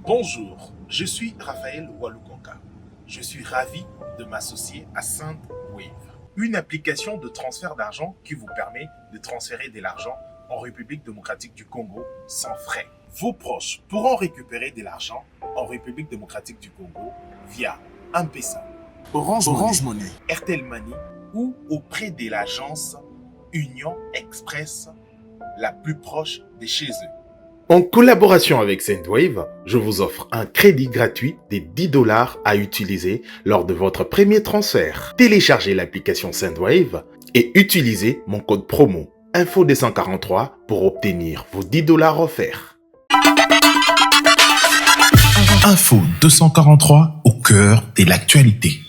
Bonjour, je suis Raphaël Walukonga. Je suis ravi de m'associer à SendWave, une application de transfert d'argent qui vous permet de transférer de l'argent en République démocratique du Congo sans frais. Vos proches pourront récupérer de l'argent en République démocratique du Congo via M-Pesa, Orange Money, Airtel Money ou auprès de l'agence Union Express la plus proche de chez eux. En collaboration avec SendWave, je vous offre un crédit gratuit de $10 à utiliser lors de votre premier transfert. Téléchargez l'application SendWave et utilisez mon code promo Info243 pour obtenir vos $10 offerts. Info 243 au cœur de l'actualité.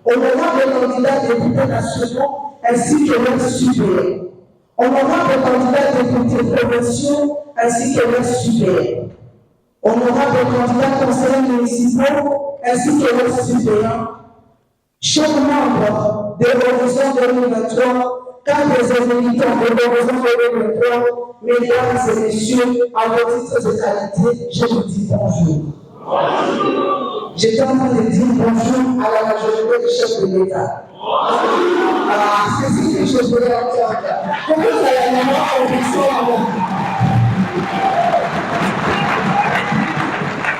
Honorables candidats députés nationaux ainsi que leurs suppléants. Honorables candidats députés provinciaux ainsi que leurs suppléants. Honorables candidats conseillers municipaux ainsi que leurs suppléants. Chers membres de l'horizon 2023, cadres et militants de l'horizon 2023, mesdames et messieurs, à vos titres de qualité, je vous dis bonjour. J'étais en train de dire bonjour à la majorité des chefs de l'État. C'est ce que je voulais entendre. Comment vous allez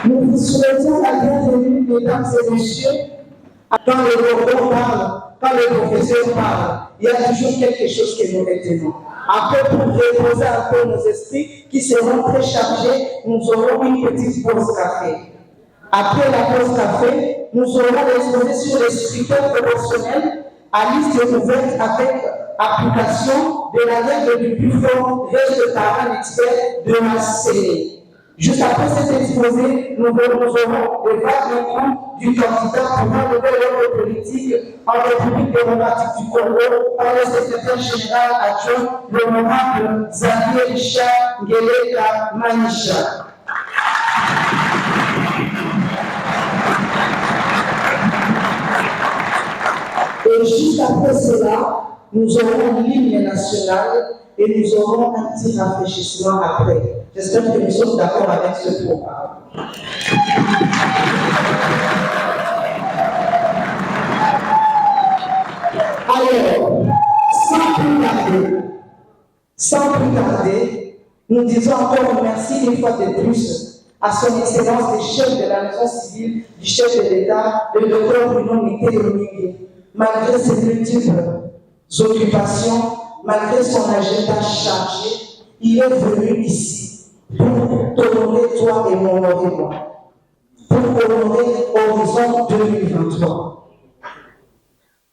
nous vous souhaitons la bienvenue, mesdames et messieurs. Quand le docteur parle, quand le professeur parle, il y a toujours quelque chose que nous retenons. Après, pour reposer un peu nos esprits qui seront très chargés, nous aurons une petite pause café. Après la pause café, nous aurons exposé sur les scrutins proportionnels à liste ouverte avec application de la règle du plus fort reste parent expert de la CENI. Juste après cet exposé, nous aurons le vague du candidat pour un nouvel ordre politique en République démocratique du Congo par le secrétaire général adjoint, l'honorable Xavier Richard Ngeleka Manisha. Et juste après cela, nous aurons une ligne nationale et nous aurons un petit rafraîchissement après. J'espère que nous sommes d'accord avec ce programme. Alors, sans plus tarder, nous disons encore merci une fois de plus à son excellence le chef de la maison civile du chef de l'État, le docteur Bruno Mitté. Malgré ses multiples occupations, malgré son agenda chargé, il est venu ici pour t'honorer toi et m'honorer moi, pour honorer Horizon 2023.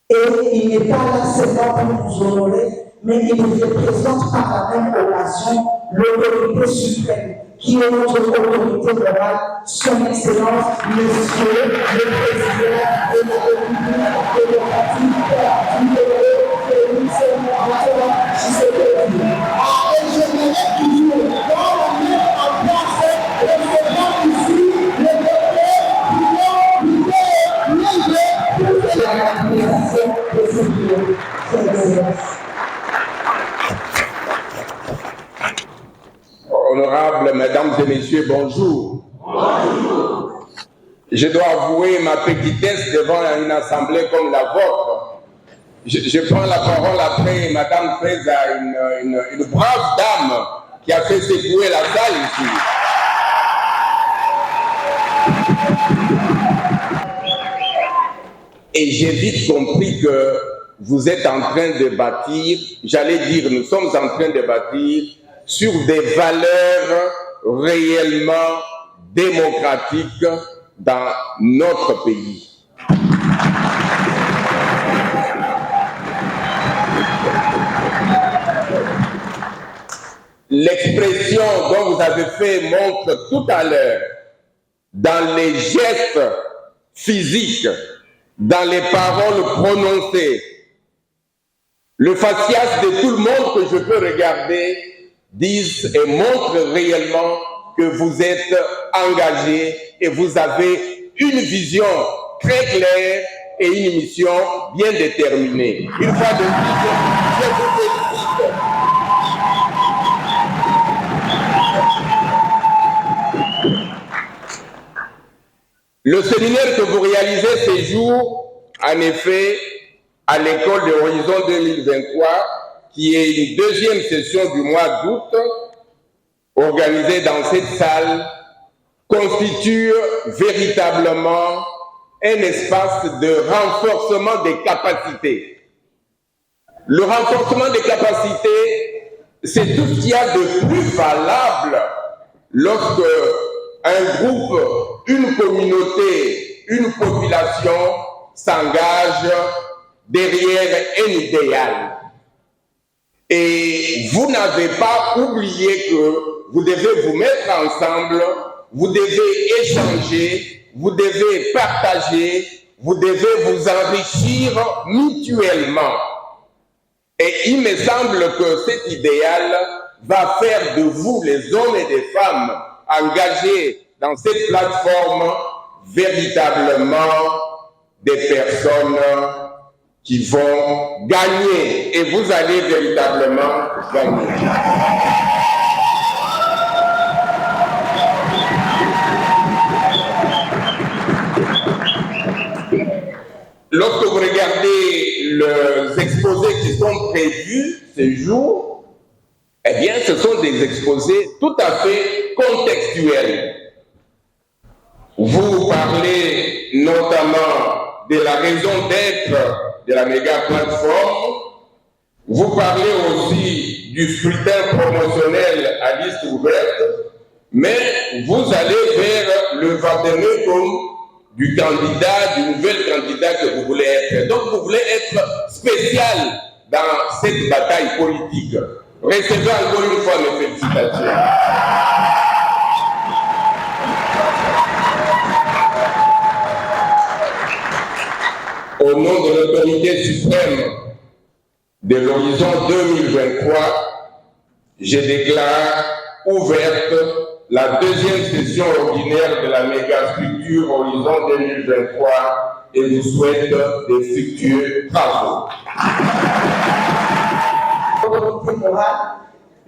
Et il n'est pas là seulement pour nous honorer, mais il représente par la même occasion l'autorité suprême, qui est notre autorité morale, son excellence, monsieur le président de la République démocratique du Congo, Félix Antoine Tshisekedi. Et je me mets toujours dans la même ambiance Merci bien. Honorables mesdames et messieurs, bonjour. Bonjour. Je dois avouer ma petitesse devant une assemblée comme la vôtre. Je prends la parole après Madame Freza, une brave dame qui a fait secouer la salle ici. Et j'ai vite compris que vous êtes en train de bâtir, j'allais dire, nous sommes en train de bâtir sur des valeurs réellement démocratiques dans notre pays. L'expression dont vous avez fait montre tout à l'heure, dans les gestes physiques, dans les paroles prononcées, le faciès de tout le monde que je peux regarder disent et montrent réellement que vous êtes engagés et vous avez une vision très claire et une mission bien déterminée. Une fois de plus, je vous félicite. Le séminaire que vous réalisez ces jours, en effet, à l'école de Horizon 2023, qui est une deuxième session du mois d'août, organisée dans cette salle, constitue véritablement un espace de renforcement des capacités. Le renforcement des capacités, c'est tout ce qu'il y a de plus valable lorsque un groupe, une communauté, une population s'engage derrière un idéal. Et vous n'avez pas oublié que vous devez vous mettre ensemble, vous devez échanger, vous devez partager, vous devez vous enrichir mutuellement. Et il me semble que cet idéal va faire de vous, les hommes et les femmes engagés dans cette plateforme, véritablement des personnes qui vont gagner, et vous allez véritablement gagner. Lorsque vous regardez les exposés qui sont prévus ce jour, eh bien, ce sont des exposés tout à fait contextuels. Vous parlez notamment de la raison d'être de la méga plateforme. Vous parlez aussi du scrutin promotionnel à liste ouverte, mais vous allez vers le vade-mecum du candidat, du nouvel candidat que vous voulez être. Donc vous voulez être spécial dans cette bataille politique. Recevez encore une fois mes félicitations. Au nom de l'autorité suprême de l'horizon 2023, je déclare ouverte la deuxième session ordinaire de la mégastructure Horizon 2023 et vous souhaite des fructueux travaux.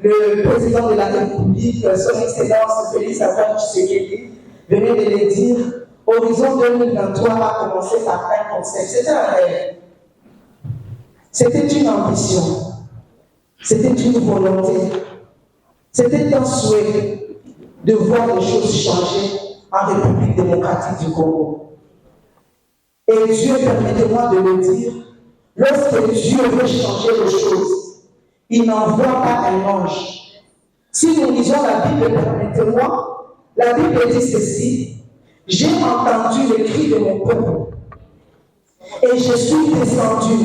Le président de la République, son Excellence Félix Antoine Tshisekedi, venait de le dire. Horizon 2023 a commencé par un concept. C'était un rêve. C'était une ambition. C'était une volonté. C'était un souhait de voir les choses changer en République démocratique du Congo. Et Dieu, permettez-moi de le dire, lorsque Dieu veut changer les choses, il n'envoie pas un ange. Si nous lisons la Bible, permettez-moi, la Bible dit ceci: j'ai entendu le cri de mon peuple et je suis descendu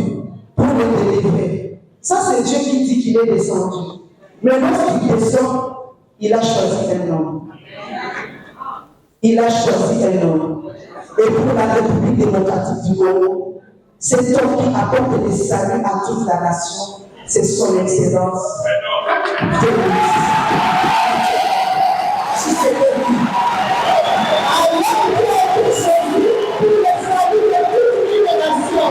pour le délivrer. Ça, c'est Dieu qui dit qu'il est descendu. Mais lorsqu'il descend, il a choisi un homme. Il a choisi un homme. Et pour la République démocratique du Congo, cet homme qui apporte des saluts à toute la nation, c'est son Excellence. Si c'est lui. Pour les saluts de toute une nation.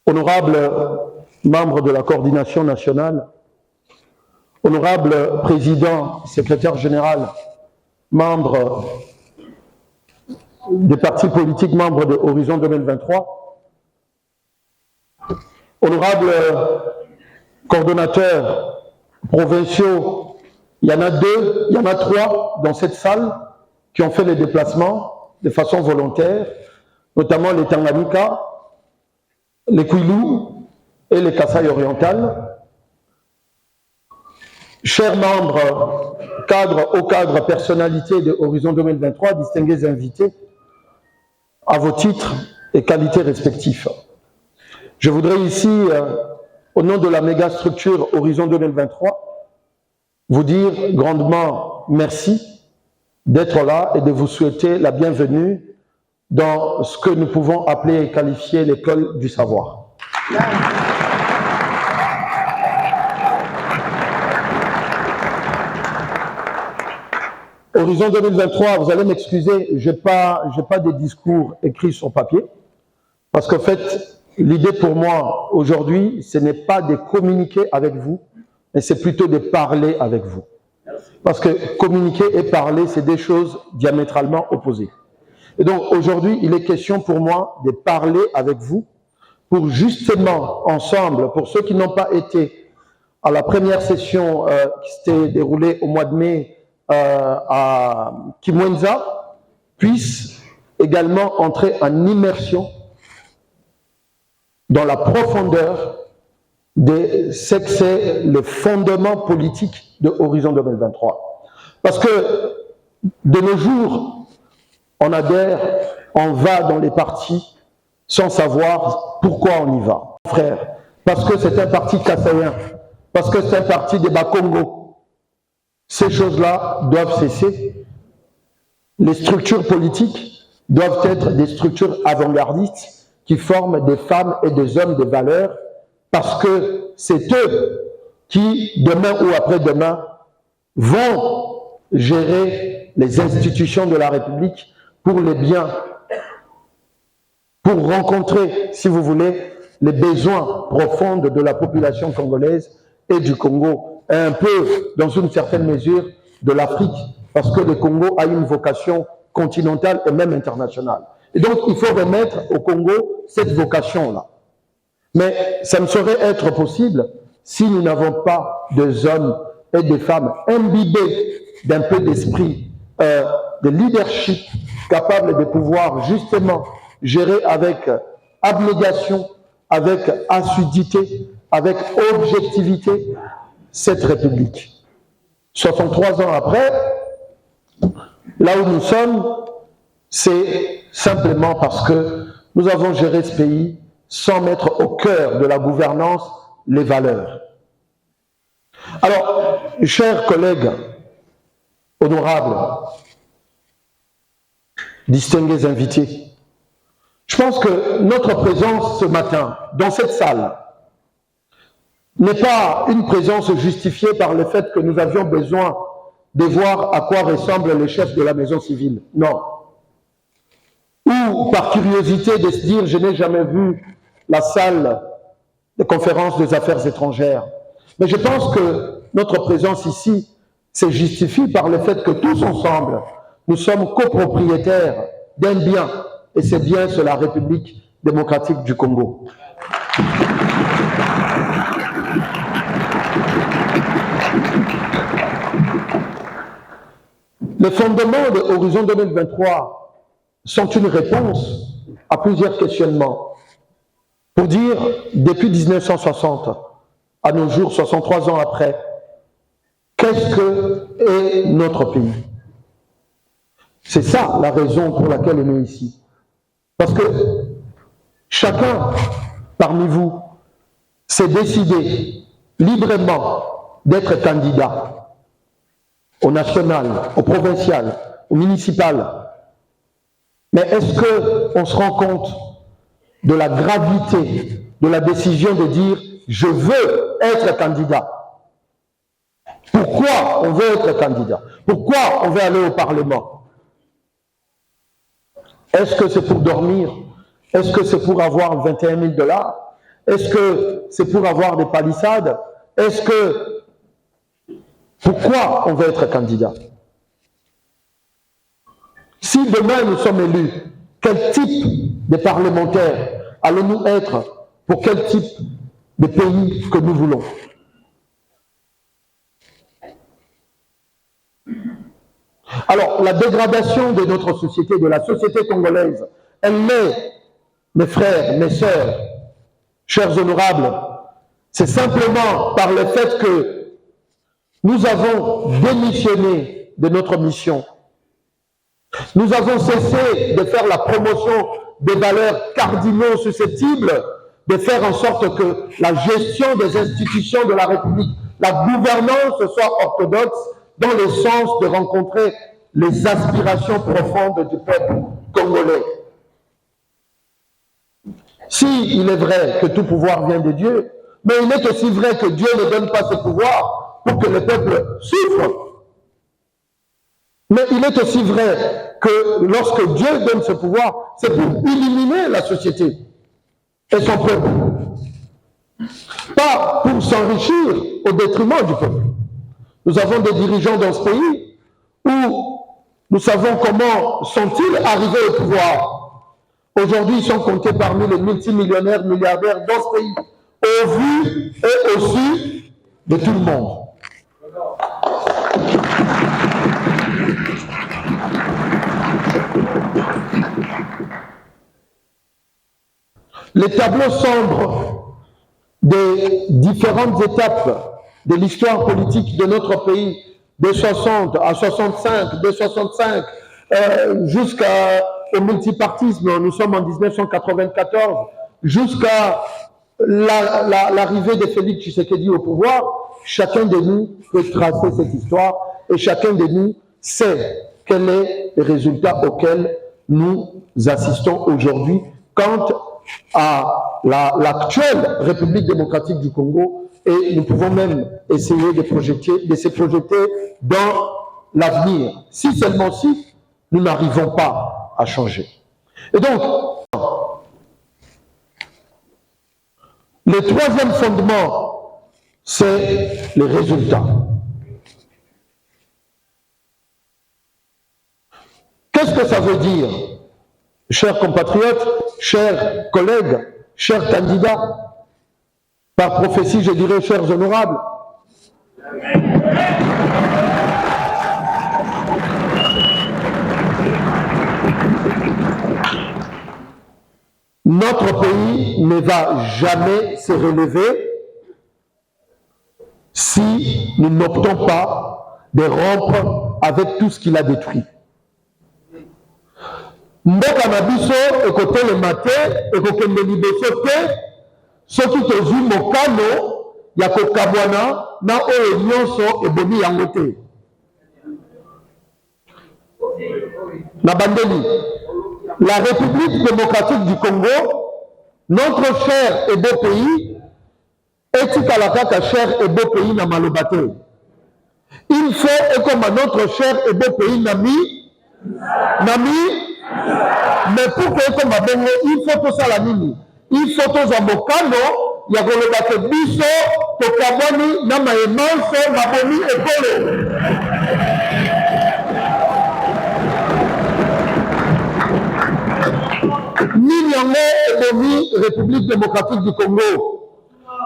Honorables membres de la coordination nationale, honorable président, secrétaire général, membres des partis politiques, membres de Horizon 2023, honorables coordonnateurs provinciaux, il y en a 2, il y en a 3 dans cette salle qui ont fait les déplacements de façon volontaire, notamment les Tanganyika, les Kwilu et les Kasaï orientales. Chers membres, cadres, hauts cadres, personnalités de Horizon 2023, distingués invités, à vos titres et qualités respectifs. Je voudrais ici, au nom de la méga structure Horizon 2023, vous dire grandement merci d'être là et de vous souhaiter la bienvenue dans ce que nous pouvons appeler et qualifier l'école du savoir. Horizon 2023, vous allez m'excuser, je n'ai pas des discours écrits sur papier, parce qu'en fait, l'idée pour moi aujourd'hui, ce n'est pas de communiquer avec vous, mais c'est plutôt de parler avec vous. Parce que communiquer et parler, c'est des choses diamétralement opposées. Et donc aujourd'hui, il est question pour moi de parler avec vous pour justement, ensemble, pour ceux qui n'ont pas été à la première session qui s'était déroulée au mois de mai à Kimwenza, puissent également entrer en immersion dans la profondeur de ce que c'est le fondement politique de Horizon 2023. Parce que de nos jours, on adhère, on va dans les partis sans savoir pourquoi on y va. Frère, parce que c'est un parti kassaïen, parce que c'est un parti des Bas-Congo. Ces choses-là doivent cesser. Les structures politiques doivent être des structures avant-gardistes qui forment des femmes et des hommes de valeur, parce que c'est eux qui, demain ou après-demain, vont gérer les institutions de la République pour les biens, pour rencontrer, si vous voulez, les besoins profonds de la population congolaise et du Congo, et un peu, dans une certaine mesure, de l'Afrique, parce que le Congo a une vocation continentale et même internationale. Et donc, il faut remettre au Congo cette vocation-là. Mais ça ne saurait être possible si nous n'avons pas des hommes et des femmes imbibés d'un peu d'esprit, de leadership, capables de pouvoir justement gérer avec abnégation, avec assiduité, avec objectivité cette République. 63 ans après, là où nous sommes, c'est simplement parce que nous avons géré ce pays sans mettre au cœur de la gouvernance les valeurs. Alors, chers collègues, honorables, distingués invités, je pense que notre présence ce matin dans cette salle n'est pas une présence justifiée par le fait que nous avions besoin de voir à quoi ressemblent les chefs de la maison civile. Non. Ou par curiosité de se dire, je n'ai jamais vu la salle de conférence des affaires étrangères. Mais je pense que notre présence ici se justifie par le fait que tous ensemble, nous sommes copropriétaires d'un bien, et ce bien, c'est la République démocratique du Congo. Les fondements de Horizon 2023 sont une réponse à plusieurs questionnements. Pour dire, depuis 1960, à nos jours, 63 ans après, qu'est-ce que est notre pays? C'est ça la raison pour laquelle on est ici. Parce que chacun parmi vous s'est décidé librement d'être candidat au national, au provincial, au municipal. Mais est-ce qu'on se rend compte de la gravité de la décision de dire « je veux être candidat ». Pourquoi on veut être candidat? Pourquoi on veut aller au Parlement? Est-ce que c'est pour dormir? Est-ce que c'est pour avoir 21 000 $? Est-ce que c'est pour avoir des palissades? Est-ce que... Pourquoi on veut être candidat? Si demain nous sommes élus, quel type de parlementaires allons-nous être pour quel type de pays que nous voulons? Alors, la dégradation de notre société, de la société congolaise, elle l'est, mes frères, mes sœurs, chers honorables, c'est simplement par le fait que nous avons démissionné de notre mission. Nous avons cessé de faire la promotion des valeurs cardinaux susceptibles de faire en sorte que la gestion des institutions de la République, la gouvernance soit orthodoxe dans le sens de rencontrer les aspirations profondes du peuple congolais. Si il est vrai que tout pouvoir vient de Dieu, mais il est aussi vrai que Dieu ne donne pas ce pouvoir pour que le peuple souffre. Mais il est aussi vrai que lorsque Dieu donne ce pouvoir, c'est pour éliminer la société et son peuple. Pas pour s'enrichir au détriment du peuple. Nous avons des dirigeants dans ce pays où nous savons comment sont-ils arrivés au pouvoir. Aujourd'hui, ils sont comptés parmi les multimillionnaires, milliardaires dans ce pays, au vu et au su de tout le monde. Les tableaux sombres des différentes étapes de l'histoire politique de notre pays, de 60 à 65, de 65 jusqu'au multipartisme, nous sommes en 1994, jusqu'à l'arrivée de Félix Tshisekedi au pouvoir, chacun de nous peut tracer cette histoire et chacun de nous sait quel est le résultat auquel nous assistons aujourd'hui quant à l'actuelle République démocratique du Congo, et nous pouvons même essayer de se projeter dans l'avenir, si seulement si nous n'arrivons pas à changer. Et donc, le troisième fondement, c'est les résultats. Qu'est-ce que ça veut dire, chers compatriotes, chers collègues, chers candidats? Par prophétie, je dirais, chers honorables. notre pays ne va jamais se relever si nous n'optons pas de rompre avec tout ce qu'il a détruit. Mboka na biso ekotelema te, ekokende liboso te, soki tozwi mokano ya kokabwana na oyo nyonso ebomi yango te. Na bandeli, la République démocratique du Congo, notre cher et beau pays, etikala kaka cher et beau pays na maloba te. Il faut ekoma notre cher et beau pays nami, mais pour que ekoma bongo, il faut tosala nini? Il faut tozwa mokano ya koloba ke biso tokabwani na mayemanso mabomi ekolo. Nini yango ebomi République démocratique du Congo.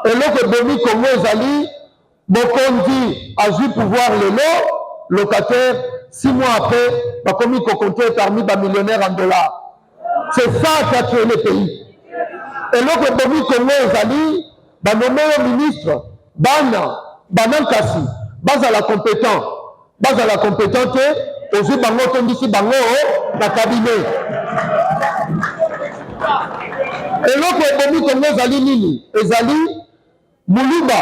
Eloko ebomi Congo ezali mokonzi azwi pouvoir lelo, locataire 6 mois après bakomi kokonte parmi bamillionnaires en dollars. C'est ça qui a tué le pays. Eloko ebomi Congo ezali banome yo ministre bana kasi bazala compétent te ozwi bango tondisi bango na cabinet. Eloko ebomi Congo ezali nini? Ezali muluba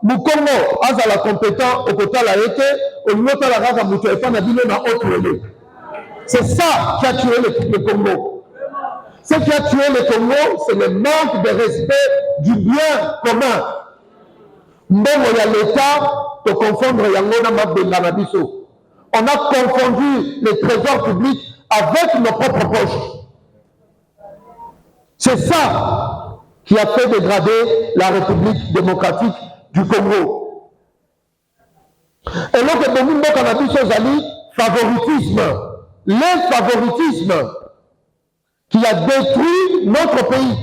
mukongo azala compétent okotala ete olotala kaka mutu efa na bino na autre. C'est ça qui a tué le Congo. Ce qui a tué le Congo, c'est le manque de respect du bien commun. Mbongo ya l'État to confondre yango na mabenga na biso. On a confondu les trésors publics avec nos propres poches. C'est ça qui a fait dégrader la République démocratique du Congo. Et donc, le mboka na biso ezali favoritisme. Le favoritisme qui a détruit notre pays.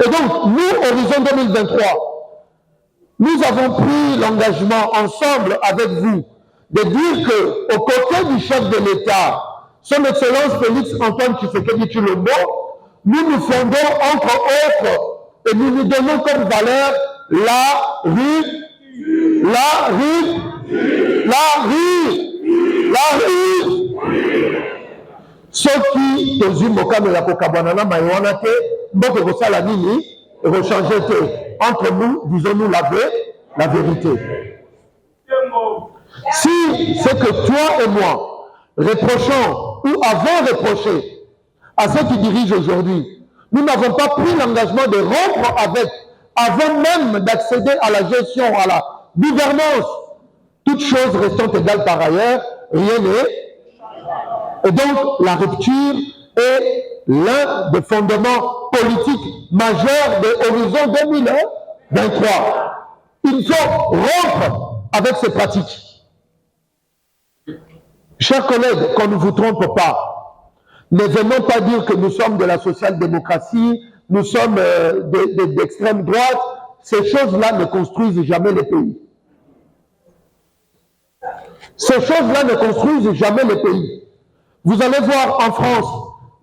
Et donc, nous, Horizon 2023, nous avons pris l'engagement ensemble avec vous de dire que, aux côtés du chef de l'État, Son Excellence Félix Antoine Tshisekedi Tshilombo, nous nous fondons entre autres et nous nous donnons comme valeur la rue. Soki tozwi mokano ya kokabwana na mai wana te, mboka ekosala nini? Rechange te. Entre nous, disons-nous la vérité. Si c'est que toi et moi reprochons ou avons reproché à ceux qui dirigent aujourd'hui, nous n'avons pas pris l'engagement de rompre avec, avant même d'accéder à la gestion, à la gouvernance, toutes choses restant égales par ailleurs, rien n'est. Et donc, la rupture est l'un des fondements politiques majeurs de Horizon 2023. Il faut rompre avec ces pratiques. Chers collègues, qu'on ne vous trompe pas, ne venons pas dire que nous sommes de la social-démocratie, nous sommes d'extrême droite. Ces choses-là ne construisent jamais le pays. Ces choses-là ne construisent jamais le pays. Vous allez voir en France,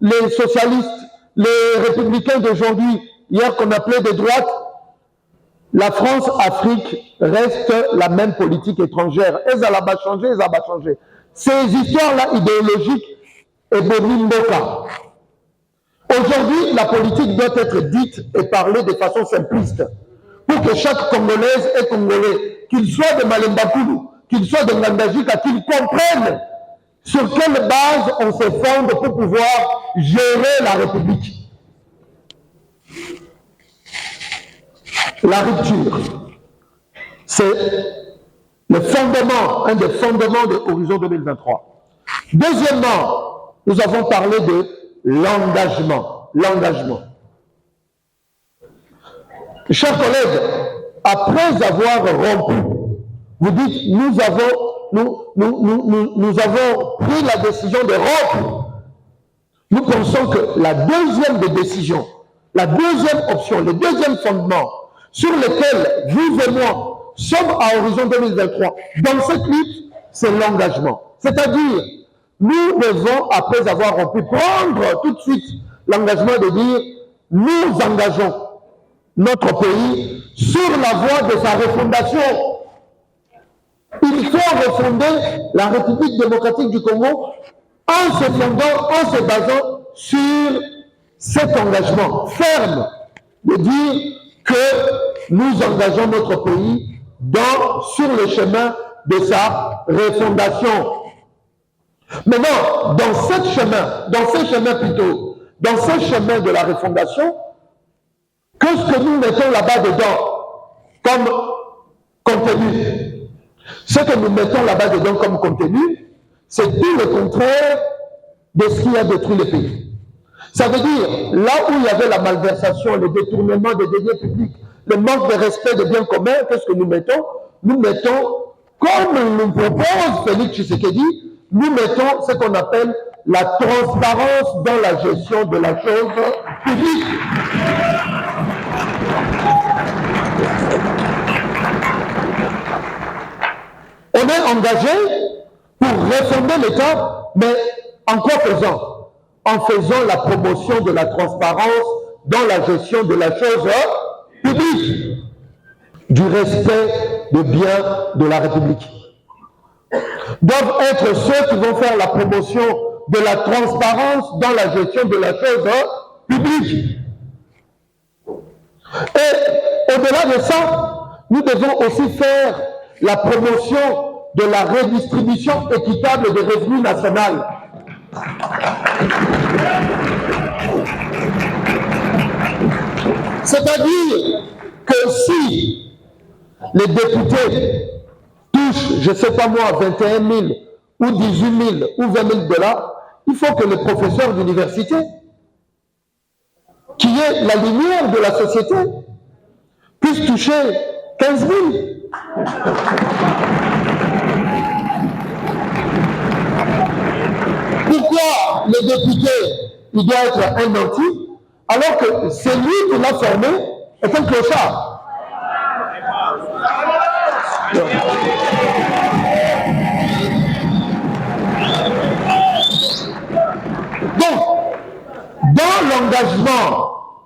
les socialistes, les républicains d'aujourd'hui, hier qu'on appelait de droite, la France-Afrique reste la même politique étrangère. Et ça va changer, ça va changer. Ces histoires-là idéologiques, et Mboka. Aujourd'hui, la politique doit être dite et parlée de façon simpliste pour que chaque Congolaise et Congolais, qu'il soit de Malembakulu, qu'il soit de Ngandajika, qu'ils comprennent sur quelle base on se fonde pour pouvoir gérer la République. La rupture, c'est le fondement, un des fondements de Horizon 2023. Deuxièmement, nous avons parlé de l'engagement. L'engagement. Chers collègues, après avoir rompu, vous dites, nous avons pris la décision de rompre. Nous pensons que la deuxième des décisions, la deuxième option, le deuxième fondement sur lequel vous et moi sommes à Horizon 2023, dans cette lutte, c'est l'engagement. C'est-à-dire, nous devons, après avoir rompu, prendre tout de suite l'engagement de dire nous engageons notre pays sur la voie de sa refondation. Il faut refonder la République démocratique du Congo en se fondant, en se basant sur cet engagement ferme de dire que nous engageons notre pays sur le chemin de sa refondation. Maintenant, dans ce chemin de la refondation, qu'est-ce que nous mettons là-bas dedans comme contenu? Ce que nous mettons là-bas dedans comme contenu, c'est tout le contraire de ce qui a détruit le pays. Ça veut dire, là où il y avait la malversation, le détournement des deniers publics, le manque de respect des biens communs, qu'est-ce que nous mettons? Nous mettons, comme nous propose Félix Tshisekedi, nous mettons ce qu'on appelle la transparence dans la gestion de la chose publique. On est engagé pour refonder l'État, mais en quoi faisant? En faisant la promotion de la transparence dans la gestion de la chose publique, du respect des biens de la République. Doivent être ceux qui vont faire la promotion de la transparence dans la gestion de la chose publique. Et au-delà de ça, nous devons aussi faire la promotion de la redistribution équitable des revenus nationaux. C'est-à-dire que si les députés touchent, je ne sais pas moi, 21 000 ou 18 000 ou 20 000 $, il faut que le professeur d'université, qui est la lumière de la société, puisse toucher 15 000. Pourquoi le député, il doit être un nanti, alors que c'est lui qui l'a formé est un clochard? Donc, dans l'engagement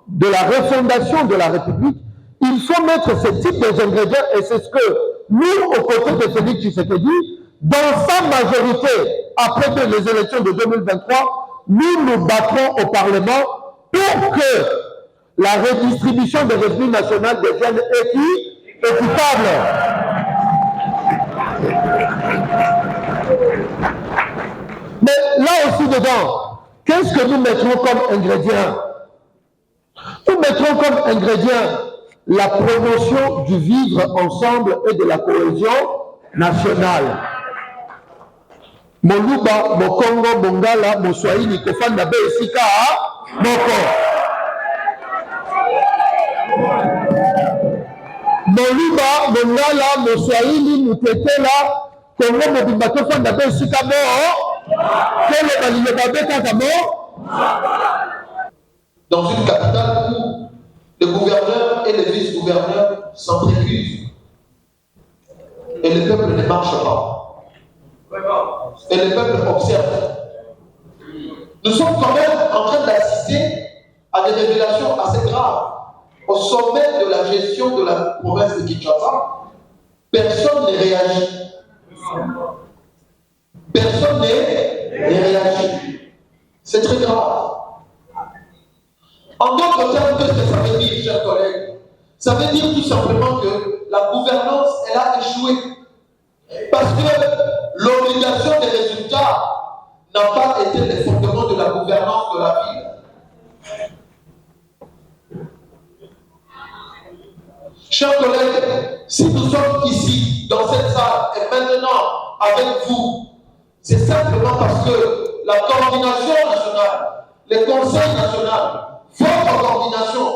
de la refondation de la République, il faut mettre ce type d'ingrédients, et c'est ce que nous, aux côtés de Félix Tshisekedi, dans sa majorité, après les élections de 2023, nous battrons au Parlement pour que la redistribution des revenus nationaux devienne équitable. Mais là aussi dedans, qu'est-ce que nous mettrons comme ingrédient? Nous mettrons comme ingrédient la promotion du vivre ensemble et de la cohésion nationale. Moluba, Mokongo, Mongala, Moswahili, Kofanda, Besika, Moko. Moluba, Mongala, Moswahili, Mutetela, Kongo, Mobimba, Kofanda, Besika, Moko. Quel est le Babeka, dans une capitale où le gouverneur et les vice-gouverneurs s'entrecusent et le peuple ne marche pas. Et le peuple observe. Nous sommes quand même en train d'assister à des révélations assez graves. Au sommet de la gestion de la province de Kinshasa, personne ne réagit. Personne ne réagit. C'est très grave. En d'autres termes, qu'est-ce que ça veut dire, chers collègues? Ça veut dire tout simplement que la gouvernance, elle a échoué. Parce que l'obligation des résultats n'a pas été le fondement de la gouvernance de la ville. Chers collègues, si nous sommes ici, dans cette salle, et maintenant avec vous, c'est simplement parce que la coordination nationale, le conseil national, votre coordination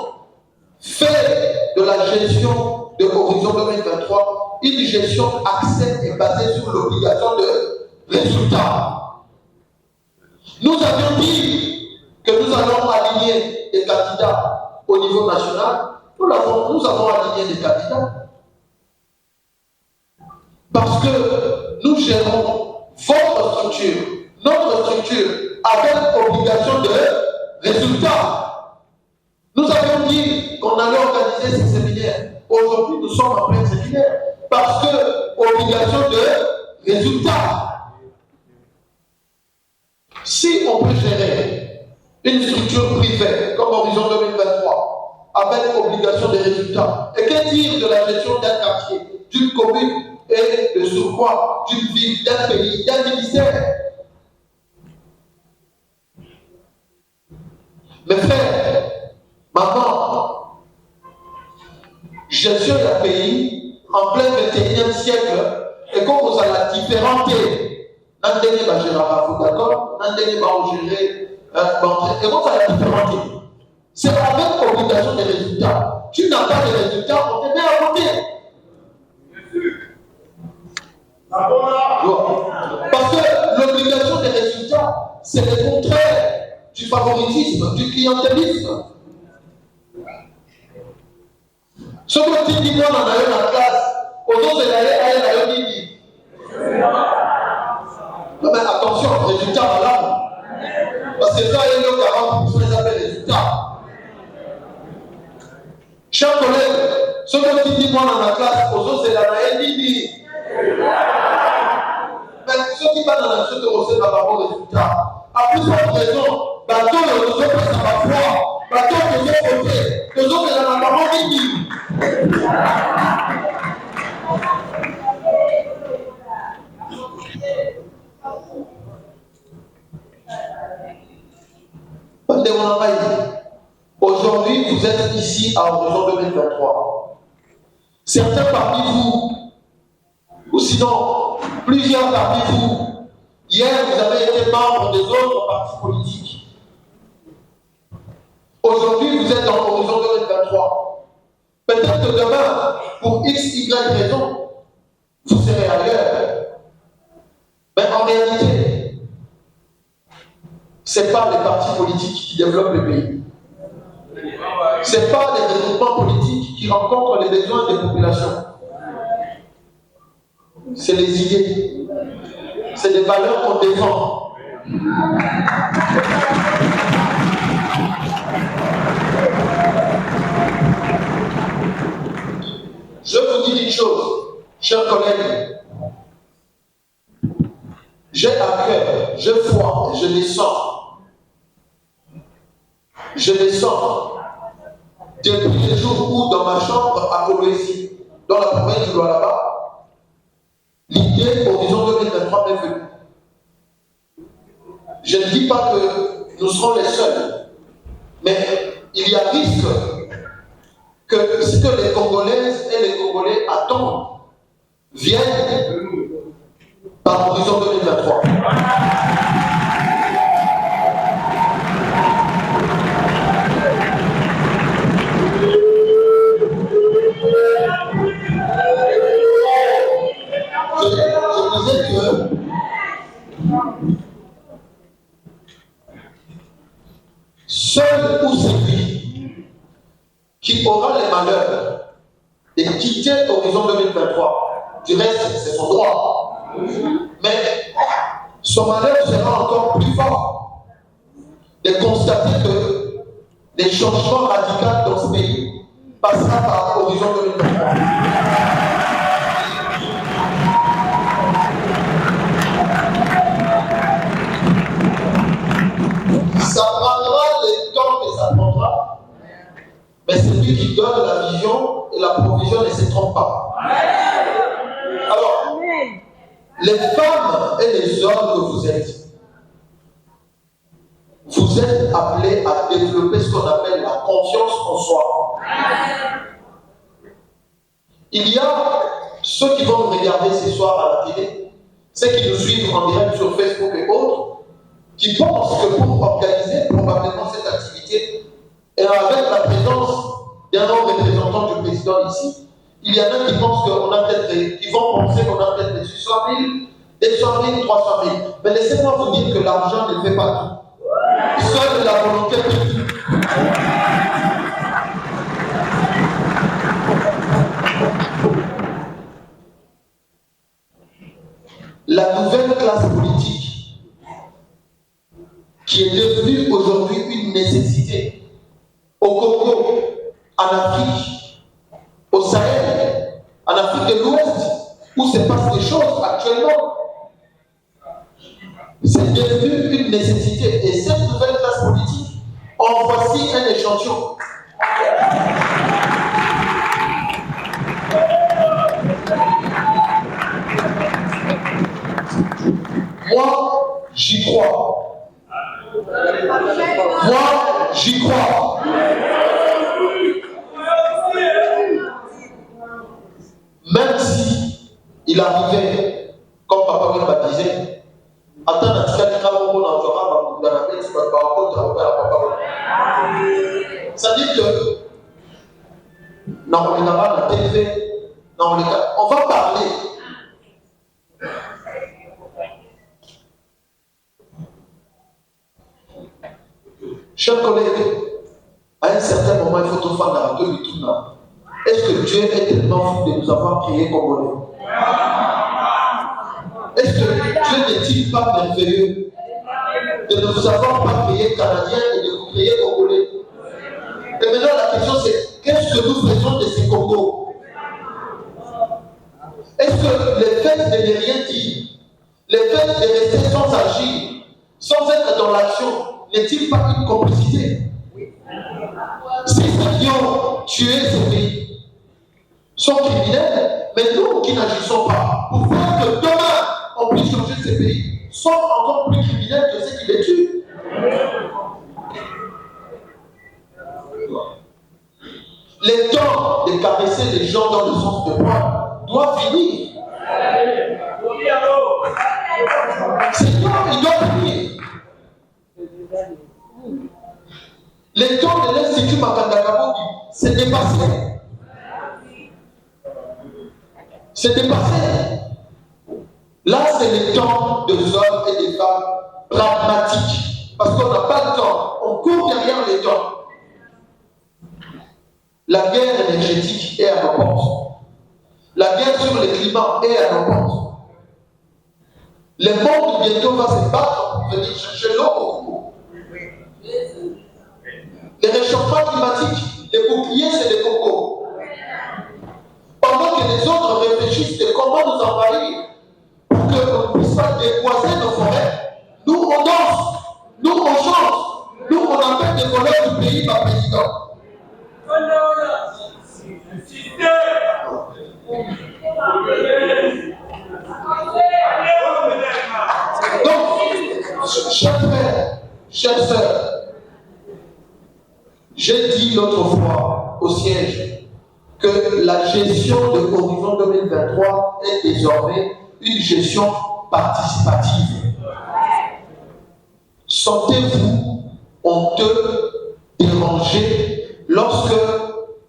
fait de la gestion de Horizon 2023 une gestion axée et basée sur l'obligation de résultats. Nous avions dit que nous allons aligner des candidats au niveau national. Nous avons aligné des candidats. Parce que nous gérons votre structure, notre structure avec obligation de résultat. Nous avions dit qu'on allait organiser ces séminaires. Aujourd'hui, nous sommes en plein séminaire parce que obligation de résultat. Si on peut gérer une structure privée comme Horizon 2023 avec obligation de résultats, et que dire de la gestion d'un quartier, d'une commune et de surcroît d'une ville, d'un pays, d'un ministère? Mes frères, maman, gestion d'un pays en plein 21e siècle, et comme vous allez la différenter, n'entendez pas gérer d'accord, n'entendez pas gérer, et comme ça la différenter. C'est avec obligation de résultats. Tu n'as pas de résultats, on te met à côté. Parce que l'obligation des résultats, c'est le contraire du favoritisme, du clientélisme. Ce que tu dis, moi, on a eu la classe, aux autres, elle a eu. Non, mais attention, résultat valable. Parce que ça, il y a 40% des appels résultats. Chers collègues, ce que tu dis, moi, dans la classe, aux autres, c'est la NDB. Mais ceux qui parlent dans la suite de Rosé par rapport au résultat, à plus forte raison, bateau, les autres, ça va froid. Bateau, les autres, côté. Les autres, c'est la parole NDB. Aujourd'hui, vous êtes ici à Horizon 2023. Certains parmi vous, ou sinon plusieurs parmi vous, hier vous avez été membre des autres partis politiques. Aujourd'hui, vous êtes dans Horizon 2023. Peut-être que demain, pour X, Y raison, vous serez ailleurs. Mais en réalité, ce n'est pas les partis politiques qui développent le pays. Ce n'est pas les regroupements politiques qui rencontrent les besoins des populations. C'est les idées. C'est les valeurs qu'on défend. Je vous dis une chose, chers collègues. J'ai à cœur, je vois et je descends. Je descends depuis les jours où, dans ma chambre à Kolwezi, dans la province du Lualaba, l'idée Horizon 2023 m'est venue. Je ne dis pas que nous serons les seuls, mais il y a risque que ce que les Congolaises et les Congolais attendent vienne par Horizon 2023. Je disais que seul ou celui qui aura les malheurs de quitter Horizon 2023, du reste, c'est son droit. Mais son malheur sera encore plus fort de constater que les changements radicaux dans ce pays passera par Horizon 2023. Ça prendra le temps que ça prendra, mais c'est lui qui donne la vision et la provision ne se trompe pas. Alors, les femmes et les hommes que vous êtes appelés à développer ce qu'on appelle la confiance en soi. Il y a ceux qui vont nous regarder ce soir à la télé, ceux qui nous suivent en direct sur Facebook et autres, qui pensent que pour organiser probablement cette activité, et avec la présence d'un représentant du président ici, il y en a qui pensent qu'on a peut-être, qui vont penser qu'on a peut-être 100 000, 200 000, 300 000. Mais laissez-moi vous dire que l'argent ne fait pas tout. Seule la volonté politique. La nouvelle classe politique qui est devenue aujourd'hui une nécessité au Congo, en Afrique, au Sahel, en Afrique de l'Ouest, où se passent des choses actuellement. C'est devenu une nécessité. Et cette nouvelle classe politique, en voici un échantillon. Moi, j'y crois. Moi, j'y crois. Même si il arrivait, comme Papa Wemba disait, attends, c'est-à-dire que on va parler. Chers collègues, à un certain moment, il faut tout faire dans le tout. Est-ce que Dieu est tellement fou de nous avoir créés Congolais? Est-ce que Dieu n'est-il pas merveilleux de ne vous avoir pas créé Canadiens et de vous créer Congolais? Et maintenant la question c'est, qu'est-ce que nous faisons de ces Congos? Est-ce que le fait de ne rien dire, le fait de rester sans agir, sans être dans l'action, n'est-il pas une complicité? Si ceux qui ont tué ce pays sont criminels, mais nous qui n'agissons pas pour faire que demain on puisse changer ce pays, sont encore plus criminels que ceux qui les tuent. Le temps de caresser les gens dans le sens de poing doit finir. C'est temps, il doit finir. Le temps de l'Institut Makandakabo, c'est dépassé. C'est dépassé. Là, c'est le temps de hommes et des femmes pragmatiques. Parce qu'on n'a pas le temps. On court derrière les temps. La guerre énergétique est à nos portes. La guerre sur le climat est à nos portes. Le monde bientôt va se battre pour venir chercher l'eau au Congo. Les réchauffements climatiques, les boucliers, c'est les Congo. Pendant que les autres réfléchissent de comment nous envahir pour qu'on ne puisse pas déboiser nos forêts, nous on danse, nous on chante, nous on appelle des voleurs du pays par président. Donc, chers frères, chères sœurs, j'ai dit l'autre fois au siège que la gestion de Horizon 2023 est désormais une gestion participative. Sentez-vous honteux, dérangé lorsque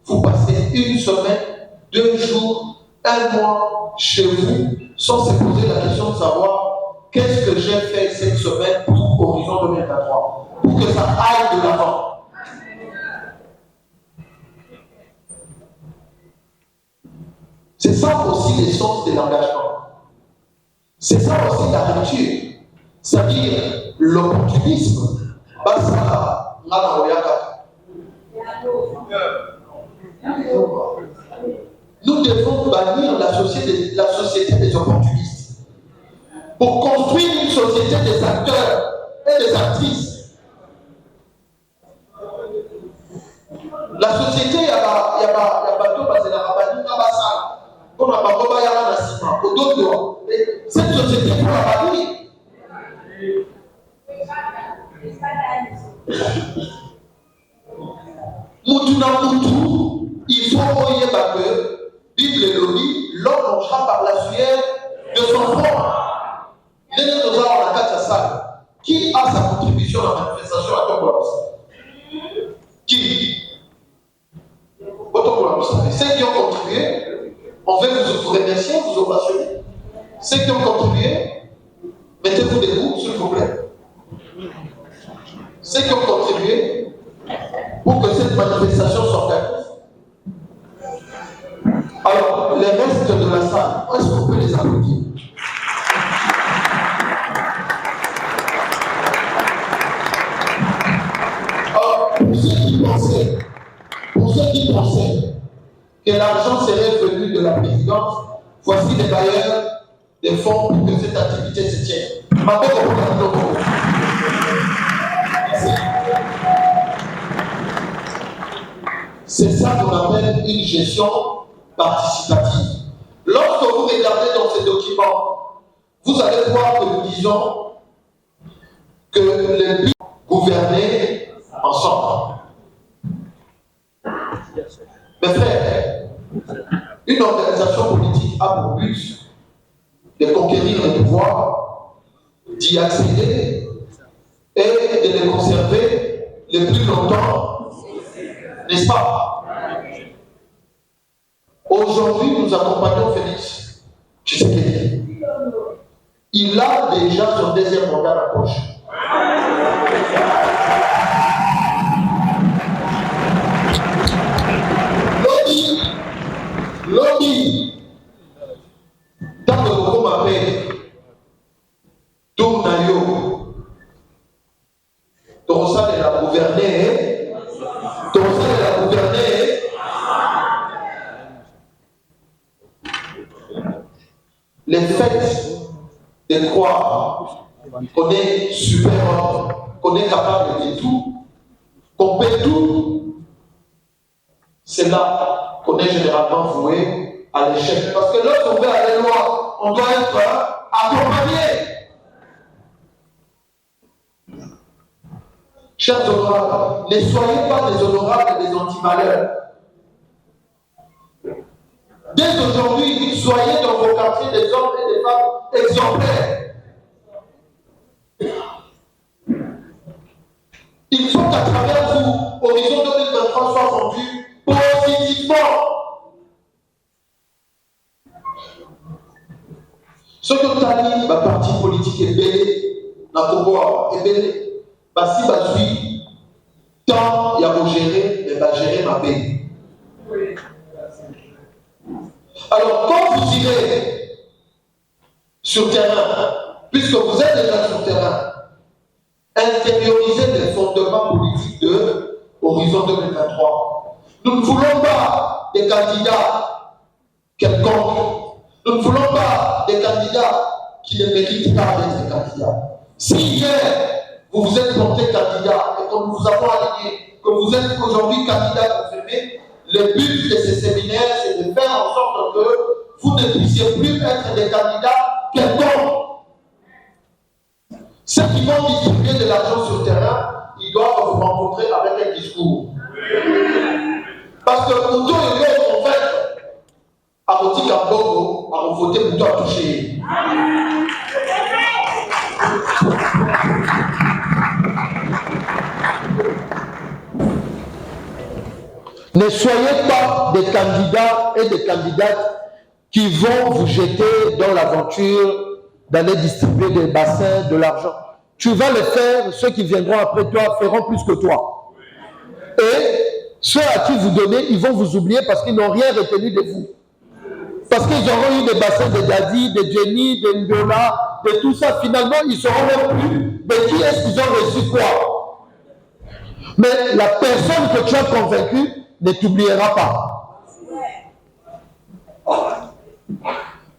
vous passez une semaine, 2 jours, 1 mois chez vous sans se poser la question de savoir qu'est-ce que j'ai fait cette semaine pour Horizon 2023 pour que ça aille de l'avant. C'est ça aussi l'essence de l'engagement. C'est ça aussi la rupture. C'est-à-dire l'opportunisme. Nous devons bannir la société des opportunistes pour construire une société des acteurs et des actrices. La société, il y a bateau basé dans la Rabani, on a pas de yara na ciment, au dos de cette société pour la bannir. Mutuna Mutu, il faut oyeba que Bible le dit, l'homme mangera par la sueur de son front. Qui a sa contribution à la manifestation à Tokolos? Qui? Ceux qui ont contribué, on veut vous remercier, vous ovationner. Ceux qui ont contribué, mettez-vous debout, s'il vous plaît. Ceux qui ont contribué pour que cette manifestation s'organise. Alors, les restes de la salle, est-ce qu'on peut les applaudir? pensaient que l'argent serait venu de la présidence, voici les bailleurs des fonds pour que cette activité se tienne. C'est ça qu'on appelle une gestion participative. Lorsque vous regardez dans ces documents, vous allez voir que nous disons que les buts gouverner ensemble. Mes frères, une organisation politique a pour but de conquérir le pouvoir, d'y accéder et de les conserver le plus longtemps, n'est-ce pas? Aujourd'hui, nous accompagnons Félix Tshisekedi. Il a déjà son deuxième mandat à la poche. Lobby, tant que vous m'appelez, Tournayo, Torosa de la gouverner, les faits de croire qu'on est super-homme, qu'on est capable de tout, qu'on peut tout, c'est là qu'on est généralement voué à l'échec. Parce que lorsqu'on veut aller loin, on doit être accompagné. Chers honorables, ne soyez pas des honorables et des anti-malheurs. Dès aujourd'hui, soyez dans vos quartiers des hommes et des femmes exemplaires. Il faut qu'à travers vous, Horizon 2023 soit rendu positivement. Ce que Tani, ma parti politique est belé, la Congo est belé. Si je suis tant il y a pour gérer, mais gérer ma paix. Alors, quand vous irez sur terrain, puisque vous êtes déjà sur terrain, intériorisez les fondements politiques de Horizon 2023. Nous ne voulons pas des candidats quelconques. Nous ne voulons pas des candidats qui ne méritent pas d'être candidats. Si hier, vous vous êtes porté candidat et que nous vous avons aligné, que vous êtes aujourd'hui candidat confirmé, le but de ces séminaires, c'est de faire en sorte que vous ne puissiez plus être des candidats quelconques. Ceux qui vont distribuer de l'argent sur le terrain, ils doivent vous rencontrer avec un discours. Parce que pour tout le monde, en fait, à voter Kambogo, à voter pour toi toucher. Ne soyez pas des candidats et des candidates qui vont vous jeter dans l'aventure d'aller distribuer des bassins, de l'argent. Tu vas le faire, ceux qui viendront après toi feront plus que toi. Et ceux à qui vous donnez, ils vont vous oublier parce qu'ils n'ont rien retenu de vous. Parce qu'ils auront eu des bassins de Dadi, de Jenny, de Ndola, de tout ça. Finalement, ils ne sauront même plus de qui est-ce qu'ils ont reçu quoi. Mais la personne que tu as convaincue ne t'oubliera pas.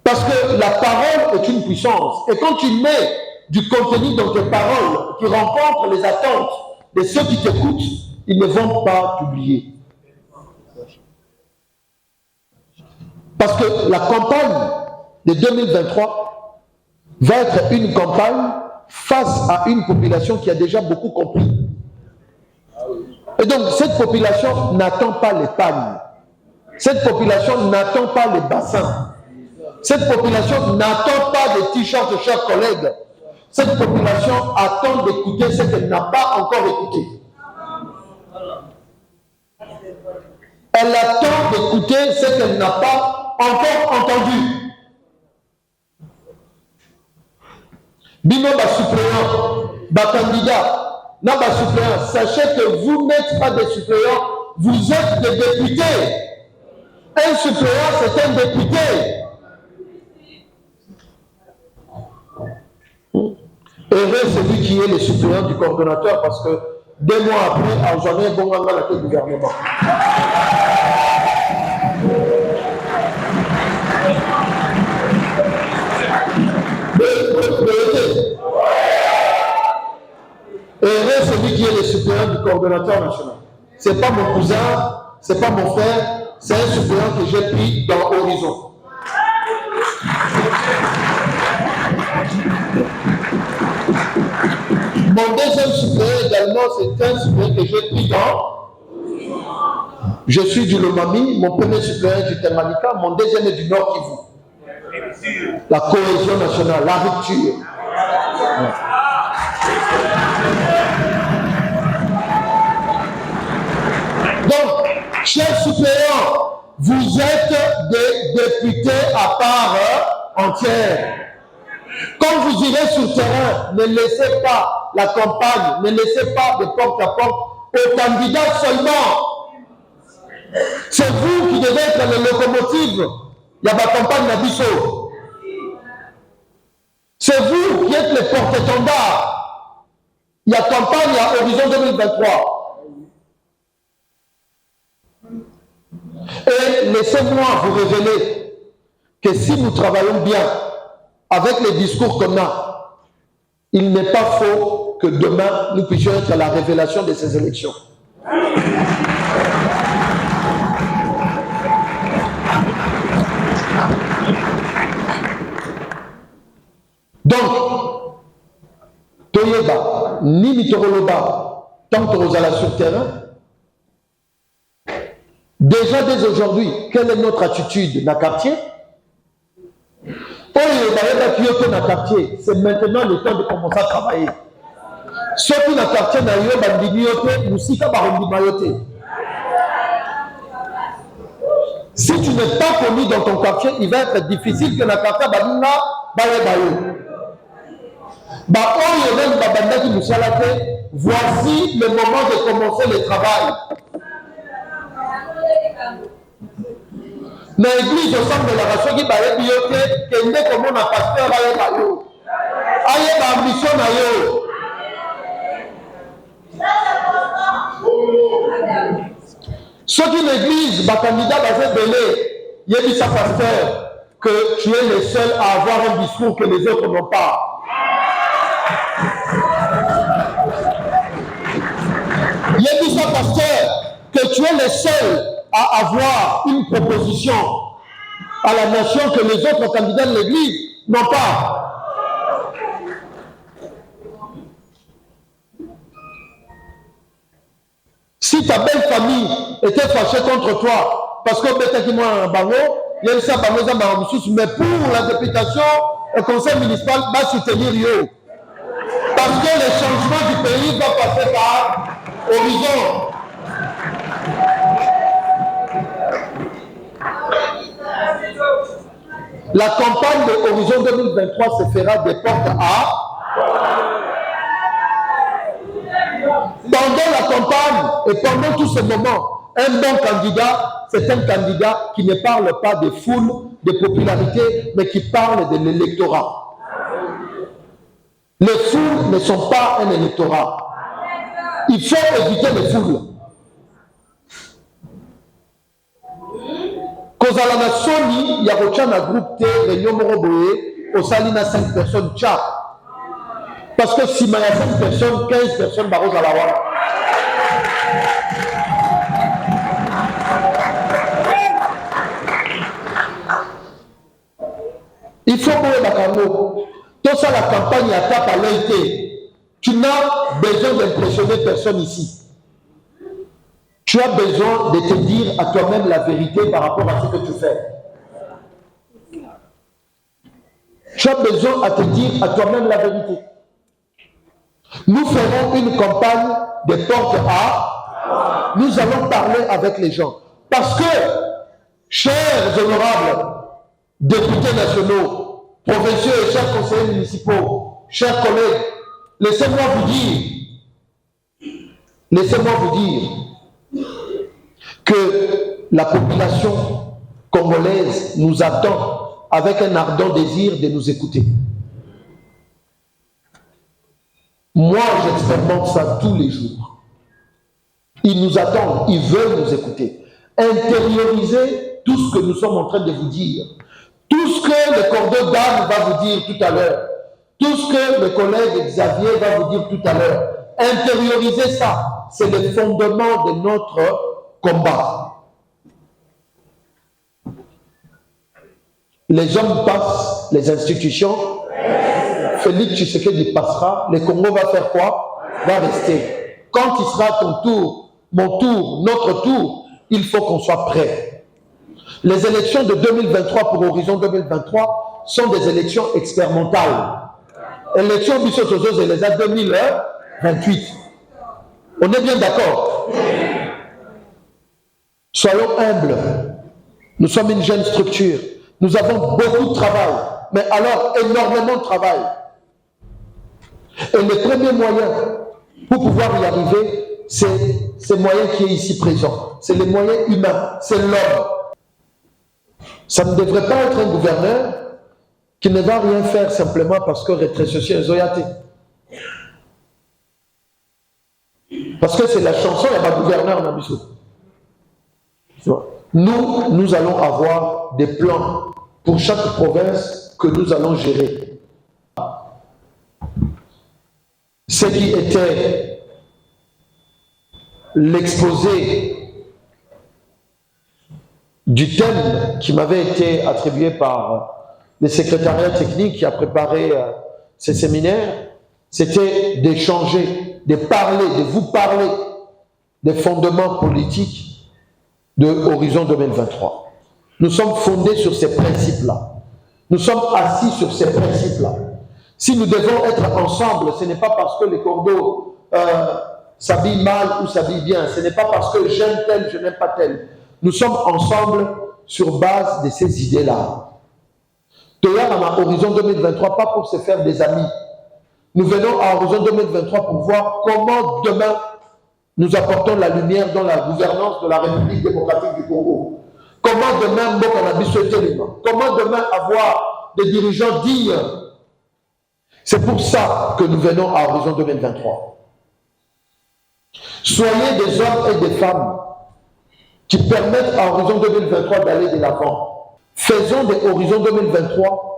Parce que la parole est une puissance. Et quand tu mets du contenu dans tes paroles qui rencontrent les attentes de ceux qui t'écoutent, ils ne vont pas t'oublier. Parce que la campagne de 2023 va être une campagne face à une population qui a déjà beaucoup compris. Et donc, cette population n'attend pas les pagnes. Cette population n'attend pas les bassins. Cette population n'attend pas des t-shirts, chers collègues. Cette population attend d'écouter ce qu'elle n'a pas encore écouté. Elle attend d'écouter ce qu'elle n'a pas encore entendu. Bino ba suppléant, ba candidat. Non, bah, suppléants, sachez que vous n'êtes pas des suppléants, vous êtes des députés. Un suppléant, c'est un député. Heureux celui qui est le suppléant du coordonnateur, parce que 2 mois après, à journée, bon, on a le gouvernement. Et c'est celui qui est le supérieur du coordonnateur national. Ce n'est pas mon cousin, ce n'est pas mon frère, c'est un supérieur que j'ai pris dans Horizon. Mon deuxième supérieur également, c'est un supérieur que j'ai pris dans. Je suis du Lomami, mon premier supérieur est du Tanganyika, mon deuxième est du Nord Kivu. La cohésion nationale, la rupture. Donc, chers suppléants, vous êtes des députés à part entière. Quand vous irez sur le terrain, ne laissez pas la campagne, ne laissez pas de porte à porte aux candidats seulement. C'est vous qui devez être les locomotives. Il y a la campagne d'Abisso. C'est vous qui êtes les porte-étendards. Il y a campagne à Horizon 2023. Et laissez-moi vous révéler que si nous travaillons bien avec les discours qu'on a, il n'est pas faux que demain nous puissions être à la révélation de ces élections. Donc, Toyeba, ni Mitoroloba, tant que vous allez sur le terrain, déjà dès aujourd'hui, quelle est notre attitude dans le quartier? C'est maintenant le temps de commencer à travailler. Ceux qui dans le quartier, si tu n'es pas connu dans ton quartier, il va être difficile que le quartier voici le moment de commencer le travail. Dans l'église, au centre de la ration, qui va être que n'est comme on a pasteur à yo. Aïe, ma mission à yo. Ceux qui l'église, ma candidat va être belé. Il y a dit ça, pasteur, que tu es le seul à avoir un discours que les autres n'ont pas. Il a dit ça, pasteur, que tu es le seul à avoir une proposition à la nation que les autres candidats de l'Église n'ont pas. Si ta belle famille était fâchée contre toi, parce que peut-être qu'il y a un bango, il y a ça, mais pour la députation, le conseil municipal va soutenir yo. Parce que le changement du pays va passer par Horizon. La campagne de Horizon 2023 se fera des portes à. Pendant la campagne et pendant tout ce moment, un bon candidat, c'est un candidat qui ne parle pas de foule, de popularité, mais qui parle de l'électorat. Les foules ne sont pas un électorat. Il faut éviter les foules. Kozala na soni, il y a un groupe T, réunion Moroboé, au Salina 5 personnes, tcha. Parce que si il y a 5 personnes, 15 personnes, Barros à la Wara. Il faut que Bakano, tout ça, la campagne à tape à l'œil. Tu n'as besoin d'impressionner personne ici. Tu as besoin de te dire à toi-même la vérité par rapport à ce que tu fais. Tu as besoin à te dire à toi-même la vérité. Nous ferons une campagne de porte à. Nous allons parler avec les gens. Parce que, chers honorables députés nationaux, provinciaux et chers conseillers municipaux, chers collègues, laissez-moi vous dire que la population congolaise nous attend avec un ardent désir de nous écouter. Moi, j'expérimente ça tous les jours. Ils nous attendent, ils veulent nous écouter. Intériorisez tout ce que nous sommes en train de vous dire. Tout ce que le cordeau d'âme va vous dire tout à l'heure. Tout ce que le collègue Xavier va vous dire tout à l'heure. Intériorisez ça. C'est le fondement de notre combat. Les hommes passent, les institutions. Félix Tshisekedi passera. Le Congo va faire quoi? Va rester. Quand il sera ton tour, mon tour, notre tour, il faut qu'on soit prêt. Les élections de 2023 pour Horizon 2023 sont des élections expérimentales. Élections Bissot-Tozo et les a 2028. On est bien d'accord? Soyons humbles. Nous sommes une jeune structure. Nous avons beaucoup de travail, mais alors énormément de travail. Et le premier moyen pour pouvoir y arriver, c'est ce moyen qui est ici présent. C'est le moyen humain, c'est l'homme. Ça ne devrait pas être un gouverneur qui ne va rien faire simplement parce que rétrécisseur Zoyate. Parce que c'est la chanson, il y a un gouverneur dans Bissot. Nous allons avoir des plans pour chaque province que nous allons gérer. Ce qui était l'exposé du thème qui m'avait été attribué par le secrétariat technique qui a préparé ces séminaires, c'était d'échanger, de parler, de vous parler des fondements politiques de Horizon 2023. Nous sommes fondés sur ces principes-là. Nous sommes assis sur ces principes-là. Si nous devons être ensemble, ce n'est pas parce que les corbeaux s'habillent mal ou s'habillent bien. Ce n'est pas parce que j'aime tel, je n'aime pas tel. Nous sommes ensemble sur base de ces idées-là. Toyarama Horizon 2023, pas pour se faire des amis. Nous venons à Horizon 2023 pour voir comment demain nous apportons la lumière dans la gouvernance de la République démocratique du Congo. Comment demain, comment demain avoir des dirigeants dignes. C'est pour ça que nous venons à Horizon 2023. Soyez des hommes et des femmes qui permettent à Horizon 2023 d'aller de l'avant. Faisons de Horizon 2023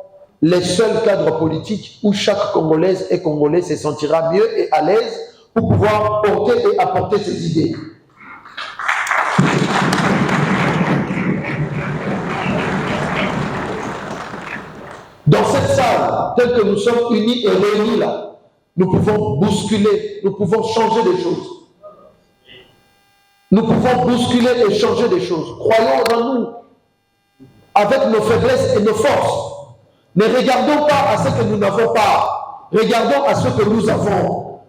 les seuls cadres politiques où chaque Congolaise et Congolais se sentira mieux et à l'aise pour pouvoir porter et apporter ses idées. Dans cette salle, telle que nous sommes unis et réunis là, nous pouvons bousculer, nous pouvons changer des choses. Nous pouvons bousculer et changer des choses. Croyons en nous, avec nos faiblesses et nos forces. Ne regardons pas à ce que nous n'avons pas. Regardons à ce que nous avons.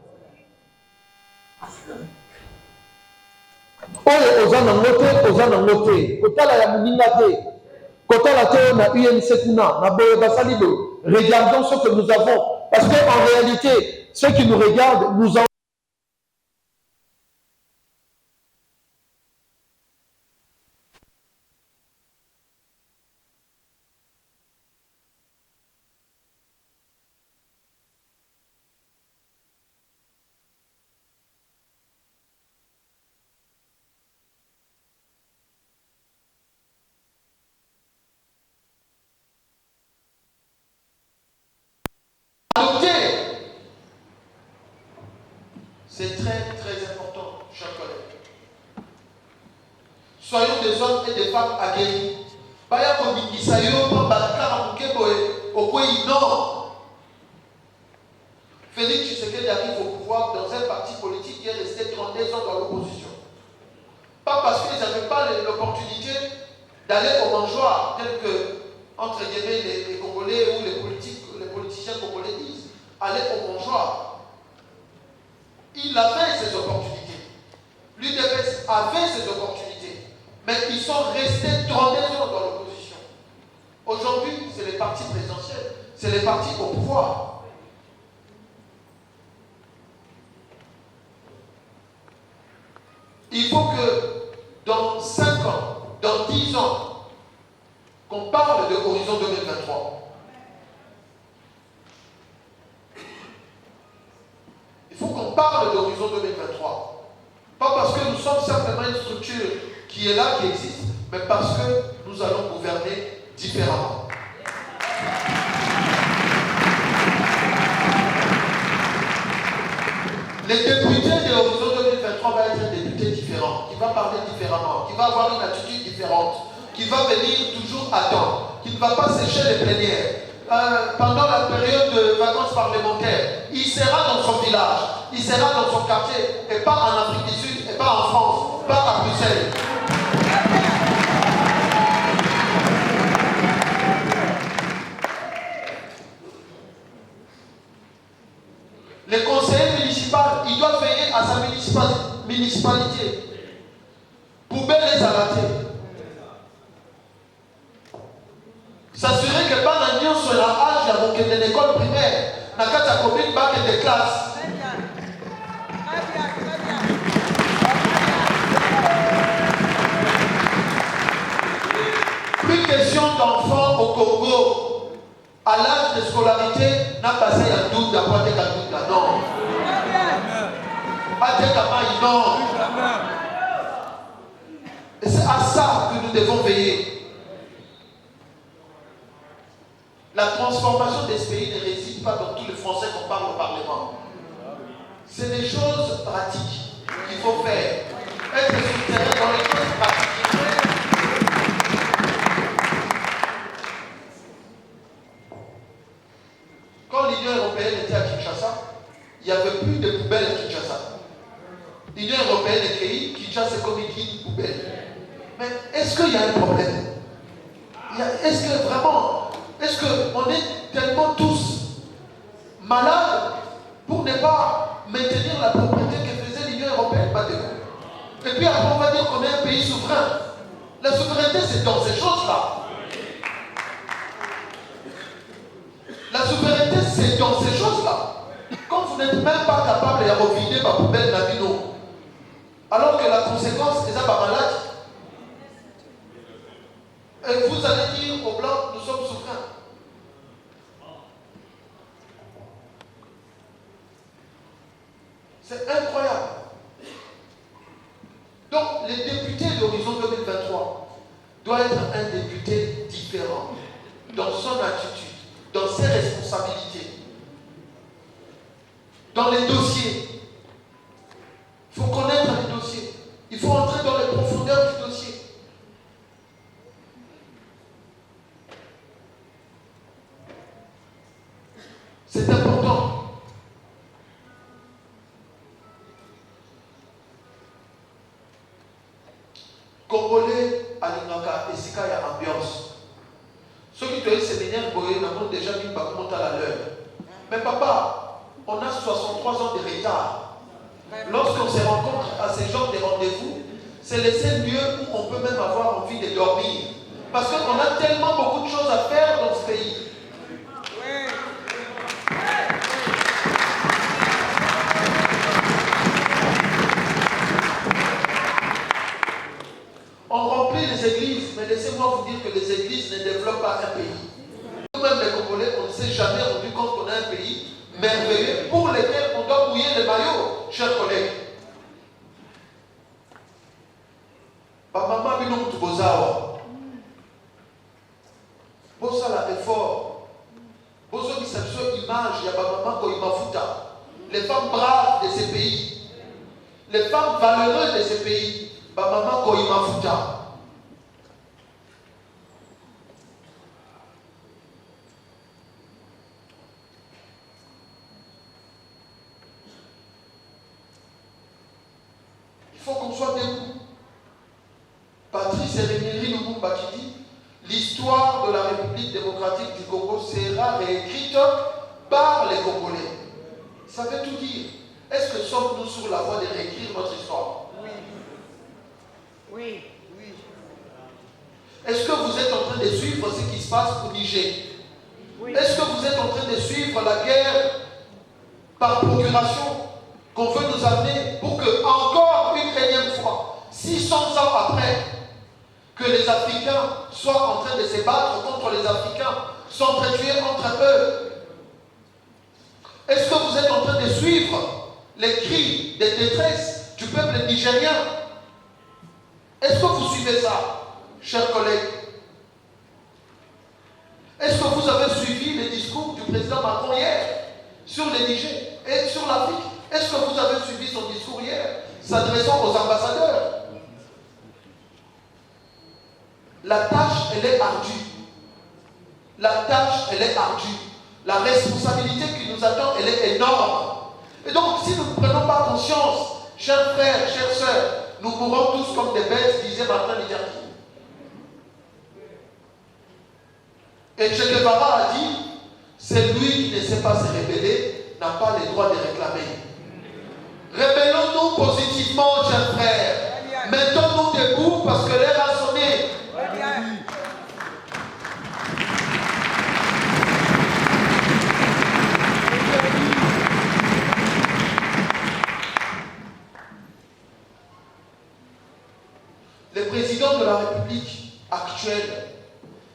Oyo ozanangote, kotala ya muningate, kotala te na UNC kuna, na boye basalido. Regardons ce que nous avons, parce qu'en réalité, ceux qui nous regardent nous en c'est très très important, chers collègues. Soyons des hommes et des femmes aguerris. Baya kobikisa yo bakara mukeboe okweyi non. Félix Tshisekedi arrive au pouvoir dans un parti politique qui est resté 32 ans dans l'opposition. Pas parce qu'ils n'avaient pas l'opportunité d'aller au mangeoir, tel que, entre guillemets, les Congolais ou les politiciens congolais disent, aller au mangeoir. Il avait ces opportunités. L'UDPS avait ces opportunités. Mais ils sont restés 32 ans dans l'opposition. Aujourd'hui, c'est les partis présidentiels, c'est les partis au pouvoir. Il faut que dans 5 ans, dans 10 ans, qu'on parle de Horizon 2023. Il faut qu'on parle d'Horizon 2023. Pas parce que nous sommes sommes simplement une structure qui est là, qui existe, mais parce que nous allons gouverner différemment. Les députés de l'horizon 2023 vont être des députés différents, qui va parler différemment, qui va avoir une attitude différente, qui va venir toujours à temps, qui ne va pas sécher les plénières. Pendant la période de vacances parlementaires, il sera dans son village, il sera dans son quartier, et pas en Afrique du Sud, et pas en France, pas à Bruxelles. Les conseillers municipaux, ils doivent veiller à sa municipalité. Poubelle les arrêter. S'assurer que pas la nuit sur la âge avant que de l'école primaire, n'a qu'à ta commune bac et des classes. Plus question d'enfants au Congo à l'âge de scolarité n'a passé un doute d'avoir des doute là. Non. Non. Et c'est à ça que nous devons veiller. La transformation de ce pays ne réside pas dans tous les Français qu'on parle au Parlement. C'est des choses pratiques qu'il faut faire. Être sur le terrain dans les choses pratiques. Quand l'Union européenne était à Kinshasa, il n'y avait plus de poubelles à Kinshasa. L'Union européenne est créée, Kinshasa c'est comme une poubelle. Mais est-ce qu'il y a un problème? Est-ce que vraiment, est-ce qu'on est tellement tous malades pour ne pas maintenir la propriété que faisait l'Union européenne? Pas de vous. Et puis après on va dire qu'on est un pays souverain. La souveraineté c'est dans ces choses-là. La souveraineté, c'est dans ces choses-là. Quand vous n'êtes même pas capable de revider ma poubelle d'Abino, alors que la conséquence, c'est pas malade. Et vous allez dire aux Blancs, nous sommes souverains. C'est incroyable. Donc, les députés d'Horizon 2023 doivent être un député différent dans son attitude, dans ses responsabilités, dans les dossiers. Il faut connaître les dossiers. Il faut entrer dans les profondeurs du dossier. C'est important. Congolais, Alingaka, et Sika, il y a ambiance. Ceux qui ont eu séminaire, nous avons déjà mis par contre à l'heure. Mais papa, on a 63 ans de retard. Lorsqu'on se rencontre à ce genre de rendez-vous, c'est le seul lieu où on peut même avoir envie de dormir. Parce qu'on a tellement beaucoup de choses à faire dans ce pays. On remplit les églises, mais laissez-moi vous dire que les églises ne développent pas un pays. Nous-mêmes les Congolais, on ne s'est jamais rendu compte qu'on a un pays merveilleux pour lequel on doit mouiller les maillots, chers collègues. Maman binom tu bozawa. Bosala effort. Bozo qui s'absorbe image, ya maman ko imafuta. Les femmes braves de ces pays, les femmes valeureuses de ces pays, maman ko imafuta. Il faut qu'on soit debout. Patrice Emery Lumumba qui dit l'histoire de la République démocratique du Congo sera réécrite par les Congolais. Ça veut tout dire. Est-ce que sommes-nous sur la voie de réécrire notre histoire? Oui. Oui. Oui. Est-ce que vous êtes en train de suivre ce qui se passe au Niger? Oui. Est-ce que vous êtes en train de suivre la guerre par procuration qu'on veut nous amener pour que, encore une énième fois, 600 ans après, que les Africains soient en train de se battre contre les Africains, s'entretuer entre eux? Est-ce que vous êtes en train de suivre les cris de détresse du peuple nigérien Est-ce que vous suivez ça, chers collègues? Est-ce que vous avez suivi les discours du président Macron hier sur le Niger et sur l'Afrique? Est-ce que vous avez suivi son discours hier s'adressant aux ambassadeurs? La tâche, elle est ardue. La tâche, elle est ardue. La responsabilité qui nous attend, elle est énorme. Et donc, si nous ne prenons pas conscience, chers frères, chères sœurs, nous mourrons tous comme des bêtes, disait Martin Luther King. Et Che Guevara a dit, c'est lui qui ne sait pas se rebeller, n'a pas le droit de réclamer. Rebellons-nous positivement, chers frères. Mettons-nous debout parce que l'heure a sonné. Le président de la République actuelle,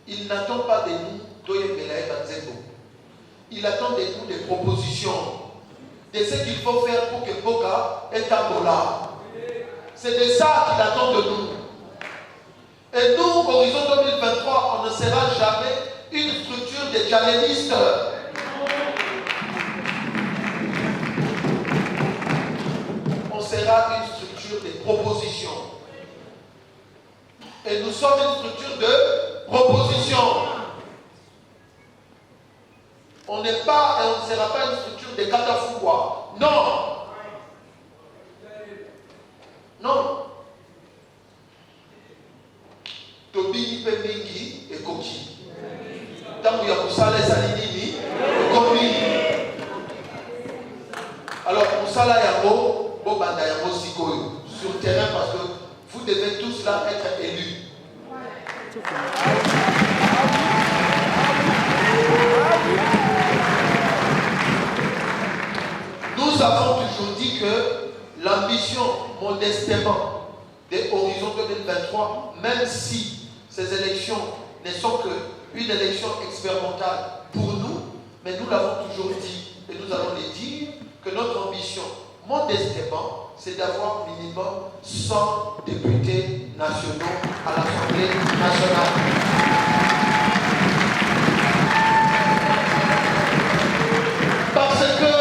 il n'attend pas de nous Doyembelaye Banzembo. Il attend de nous des propositions, de ce qu'il faut faire pour que Boka ait Angola. C'est de ça qu'il attend de nous. Et nous, Horizon 2023, on ne sera jamais une structure de djihadistes. On sera une structure de propositions. Et nous sommes une structure de proposition. On n'est pas et on ne sera pas une structure de Katafouwa. Non. Non. Tobini Pemingi et Koki. Tant que Moussala et Salinini, Komi. Alors, Moussala Yamo, Bobanda Yamo Sikoyo, sur le terrain parce que vous devez tous là être élus. Nous avons toujours dit que l'ambition, modestement, des Horizons 2023, même si ces élections ne sont qu'une élection expérimentale pour nous, mais nous l'avons toujours dit, et nous allons le dire, que notre ambition, modestement, c'est d'avoir minimum 100 députés nationaux à l'Assemblée nationale. Parce que,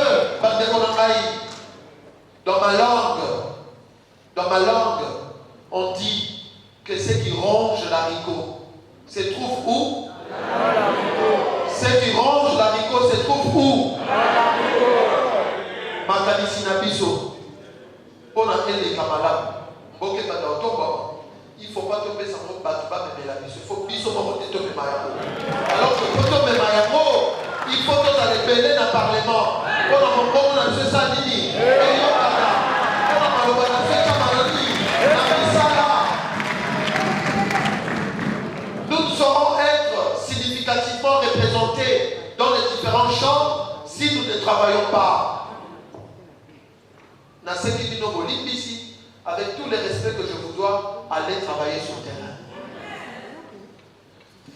dans ma langue, on dit que ce qui ronge l'haricot se trouve où? Ce qui ronge l'haricot se trouve où? Makanisi Nabiso. Pour les camarades, il ne faut pas tomber sans mot battre, mais la mission. Il faut biso tomber Mayamo. Alors que pour tomber Mayamo, il faut que dans les belés dans le Parlement. Pour mon bon, on a fait ça, Nini. Nous saurons être significativement représentés dans les différentes chambres si nous ne travaillons pas. Avec tout le respect que je vous dois, aller travailler sur le terrain.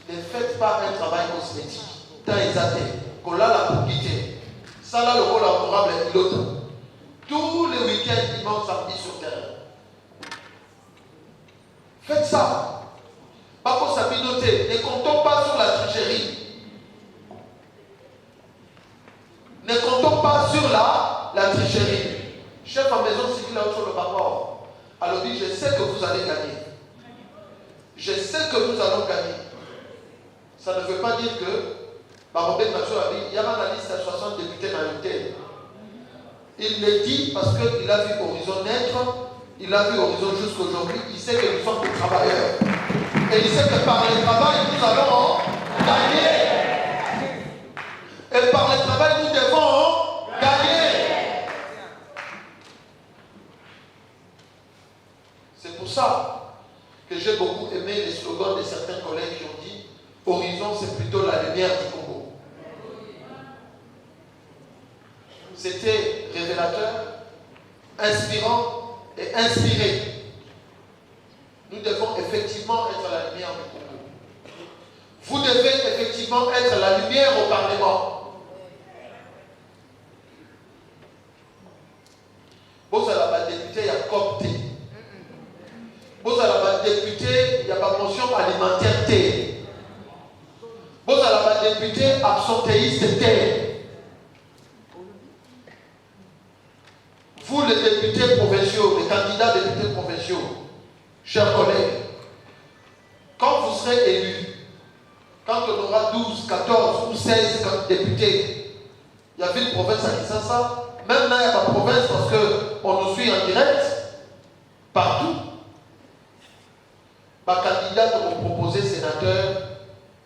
Ne faites pas un travail cosmétique. Tant exaté, qu'on a la pour quitter. Ça là, le rôle honorable est l'autre. Tous les week-ends, dimanche, samedi sur le terrain. Faites ça. Pas pour s'habinoter. Ne comptons pas sur la tricherie. Ne comptons pas sur la tricherie. Chef en maison civile sur le rapport. Alors dit, je sais que vous allez gagner. Je sais que nous allons gagner. Ça ne veut pas dire que Barobé Mathieu a dit, il y a une liste à 60 députés dans le thème. Il le dit parce qu'il a vu Horizon naître, il a vu Horizon jusqu'aujourd'hui, il sait que nous sommes des travailleurs. Et il sait que par le travail, nous allons gagner. Et par le travail, nous devons gagner. C'est pour ça que j'ai beaucoup aimé les slogans de certains collègues qui ont dit Horizon, c'est plutôt la lumière du Congo. C'était révélateur, inspirant et inspiré. Nous devons effectivement être la lumière du Congo. Vous devez effectivement être la lumière au Parlement. Vous allez la député, il y a copté. Vous allez la promotion alimentaire T. Vous allez député absentéiste T. Vous les députés provinciaux, les candidats députés provinciaux, chers collègues, quand vous serez élus, quand on aura 12, 14 ou 16 députés, il y a une province à Kinshasa, même là il y a ma province parce qu'on nous suit en direct, partout. Ma candidate vont proposer sénateur,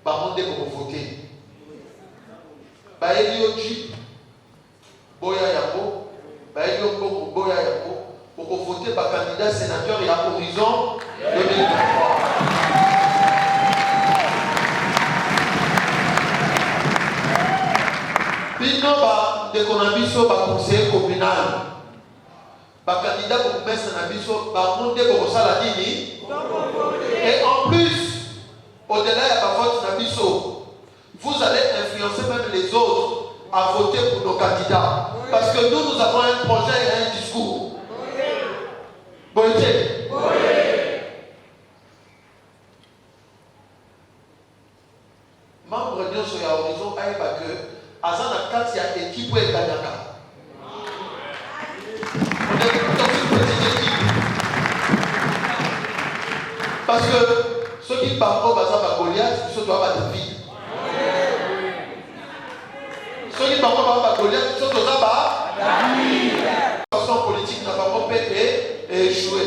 par monde pour voter. Elioji, Boya Yabo, Elio Boya Yabo, pour voter par candidat sénateur et à horizon 2023. Bino de Konabiso, conseiller communal. Candidat pour mettre Nabiso, monde pour Saladini. Et en plus, au-delà de votre Nabiso, vous allez influencer même les autres à voter pour nos candidats. Parce que nous avons un projet et un discours. Boïté. Membre de Soya Horizon Aïba que Azana Katia équipe et Kanyaka. On est dans une petite équipe. Parce que ceux qui parlent au bazar à Goliath, ceux qui doivent être David. Ceux qui parlent à Goliath, ceux qui doivent être David. La façon politique n'a pas compté et échoué.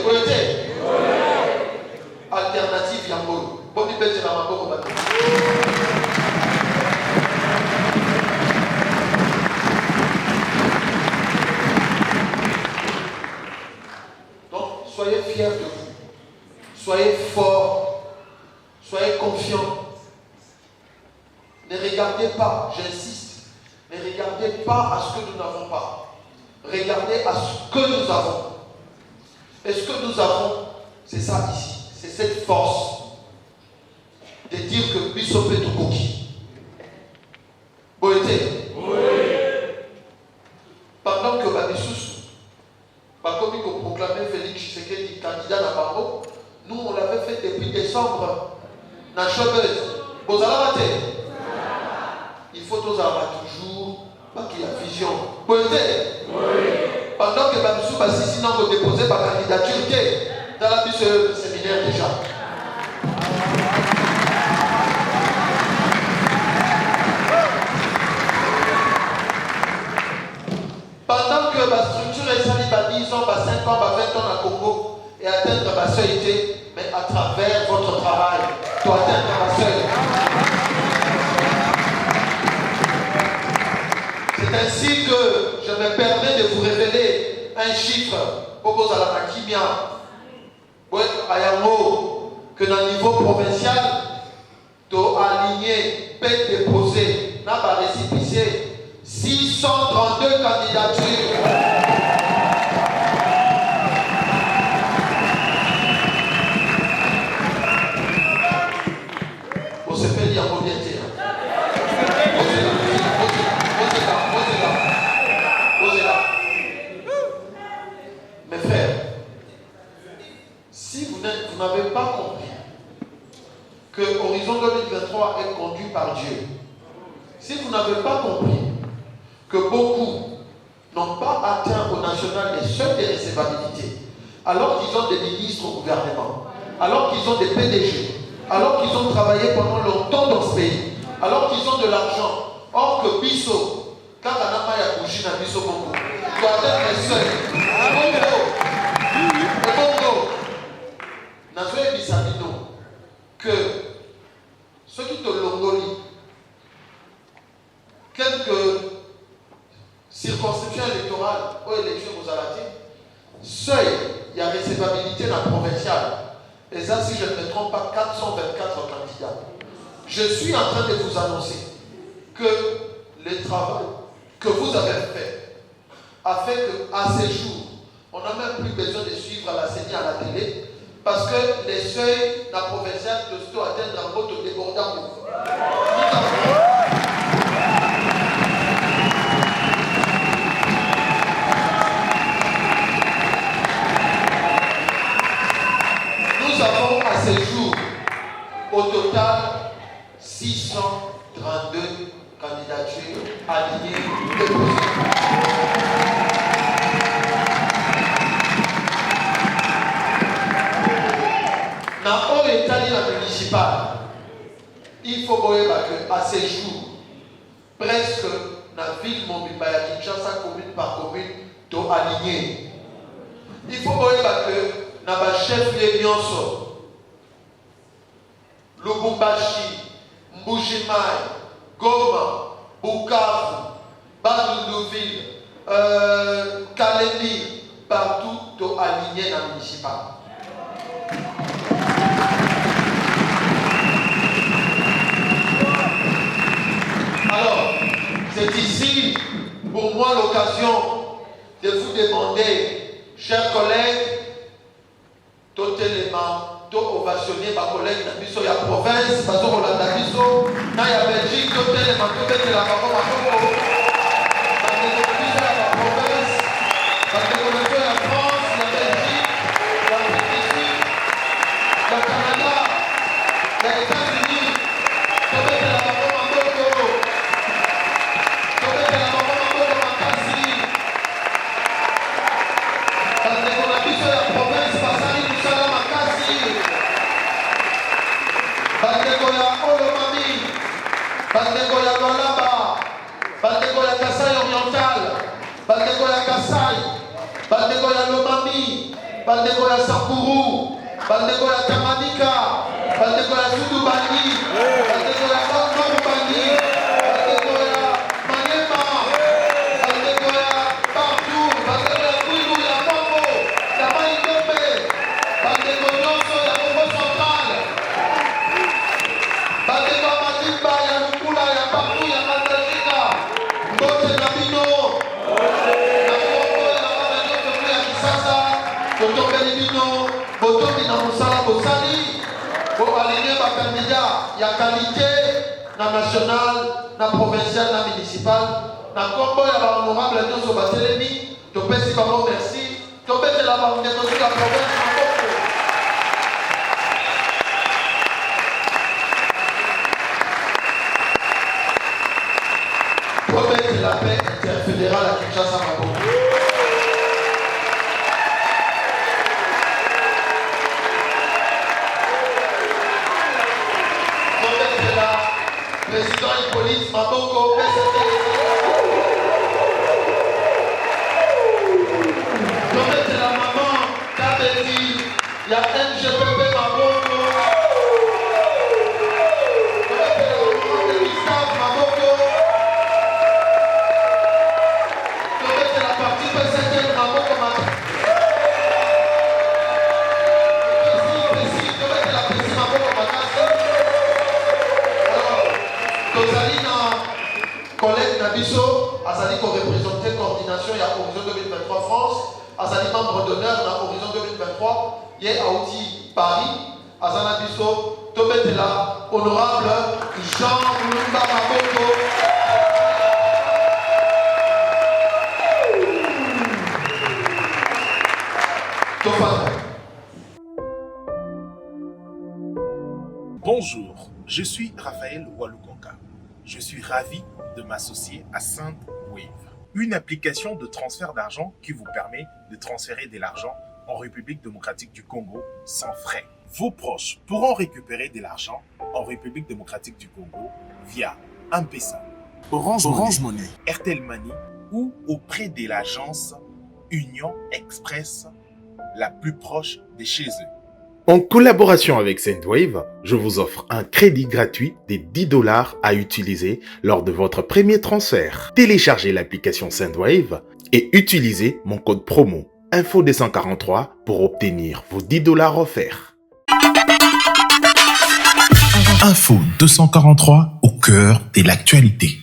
Alternative Yangolo. Bobby Bette n'a pas compté. Donc, soyez fiers de vous. Soyez forts. Soyez confiants. Ne regardez pas, j'insiste, ne regardez pas à ce que nous n'avons pas. Regardez à ce que nous avons. Et ce que nous avons, c'est ça ici. C'est cette force de dire que Bissopé Toukoki. Boété. Pendant que Babissous, comme il proclamait Félix Tshisekedi candidat à Bango, nous on l'avait fait depuis décembre. Dans Chobeuse. Il faut toujours qu'il y a vision. Boété. Pendant que Babissou Bassisi n'a pas déposé ma candidature dans la bise de séminaire déjà. Pendant que ma structure est salie par 10 ans, par 5 ans, par 20 ans à Congo et atteindre ma seuil, mais à travers votre travail, doit atteindre ma seuil. C'est ainsi que je me permets de vous révéler un chiffre propose à la Makimia, que dans le niveau provincial, tu as aligné, paix déposé, n'a pas récipicé 632 candidatures. On se fait dire combien de temps. Mes frères, si vous n'avez pas compris que Horizon 2023 est conduit par Dieu, si vous n'avez pas compris que beaucoup n'ont pas atteint au national les seuils de recevabilité, alors qu'ils ont des ministres au gouvernement, alors qu'ils ont des PDG, alors qu'ils ont travaillé pendant longtemps dans ce pays, alors qu'ils ont de l'argent, or que Bisso, quand on a ya bougie na Bisso Bongo, doit atteindre les seuils. Bongo, Nazoé Bissabino, que ceux qui te l'ongolient, quelques circonscriptions électorales aux élections aux Alati, seuil, il y a recevabilité dans la provinciale. Et ça, si je ne me trompe pas, 424 candidats. Je suis en train de vous annoncer que le travail que vous avez fait a fait qu'à ces jours, on n'a même plus besoin de suivre la CENI à la télé parce que les seuils de la provinciale doivent atteindre un vote débordant. Nous avons à ces jours 632 candidatures alignées déposées. Na oyo etali la municipale, il faut que à ces jours, presque dans la ville Mobimba ya Kinshasa, commune par commune, to aligné. Il faut que dans le chef de Nyonso, Lubumbashi, Mbujimayi, Goma, Bukavu, Bandundu-Ville, Kalemi, partout, to aligné dans le municipal. Alors, c'est ici, pour moi, l'occasion de vous demander, chers collègues, tout élément, tout ovationner ma collègue dans la province, parce qu'on a dans la Belgique, tout élément, tout est la province, parce que vous êtes la France, la Belgique, l'Afrique du Sud, le Canada, les États-Unis, tout est la province. Bandeko ya Lualaba, Bandeko ya Kasai Oriental, Bandeko ya Kasai, Bandeko ya Lomami, Bandeko ya Sakuru, Bandeko ya Tamanika, Bandeko ya Sudubani, Bandeko ya Norubani, Bandeko ya Maniema, Bandeko ya partout, Bandeko ya Kwilu, ya Mambo, ya Maïdombe, Bandeko Nyonso ya Congo Central, Bandeko ya Matimba, ya Lukula, ya partout, ya Mandajika, Mbote na Bino, na Congo ya Mama Nyonso ya Kisasa, Totombeli Bino, Botobi na Moussala Bosali, pour aligner ma candidat, il y a qualité, na national, na provincial, na municipal, na Congo, il y a honorable Nyonso Batelemi, Topesi Babo, merci, Topesi la Banque de la province, na Congo. Promettre la paix interfédérale à Kinshasa, Maboko. Promettre la président Hippolyte Maboko, promettre la maman Kabedi, il y a NGPP Maboko. Promettre la maman de Gustave Maboko. Collègue Nabiso, Azali qui représenté coordination il y a Horizon 2023 France, Azali membre d'honneur dans Horizon 2023, il y a Aouti Paris, Azana Nabiso, Tobetela, honorable Jean Lumba Maboko. Bonjour, je suis Raphaël Walukonka. Je suis ravi de m'associer à SendWave, une application de transfert d'argent qui vous permet de transférer de l'argent en République démocratique du Congo sans frais. Vos proches pourront récupérer de l'argent en République démocratique du Congo via M-Pesa, Orange Money, Airtel Money ou auprès de l'agence Union Express la plus proche de chez eux. En collaboration avec SendWave, je vous offre un crédit gratuit de 10 $ à utiliser lors de votre premier transfert. Téléchargez l'application SendWave et utilisez mon code promo INFO243 pour obtenir vos 10 $ offerts. Info 243 au cœur de l'actualité.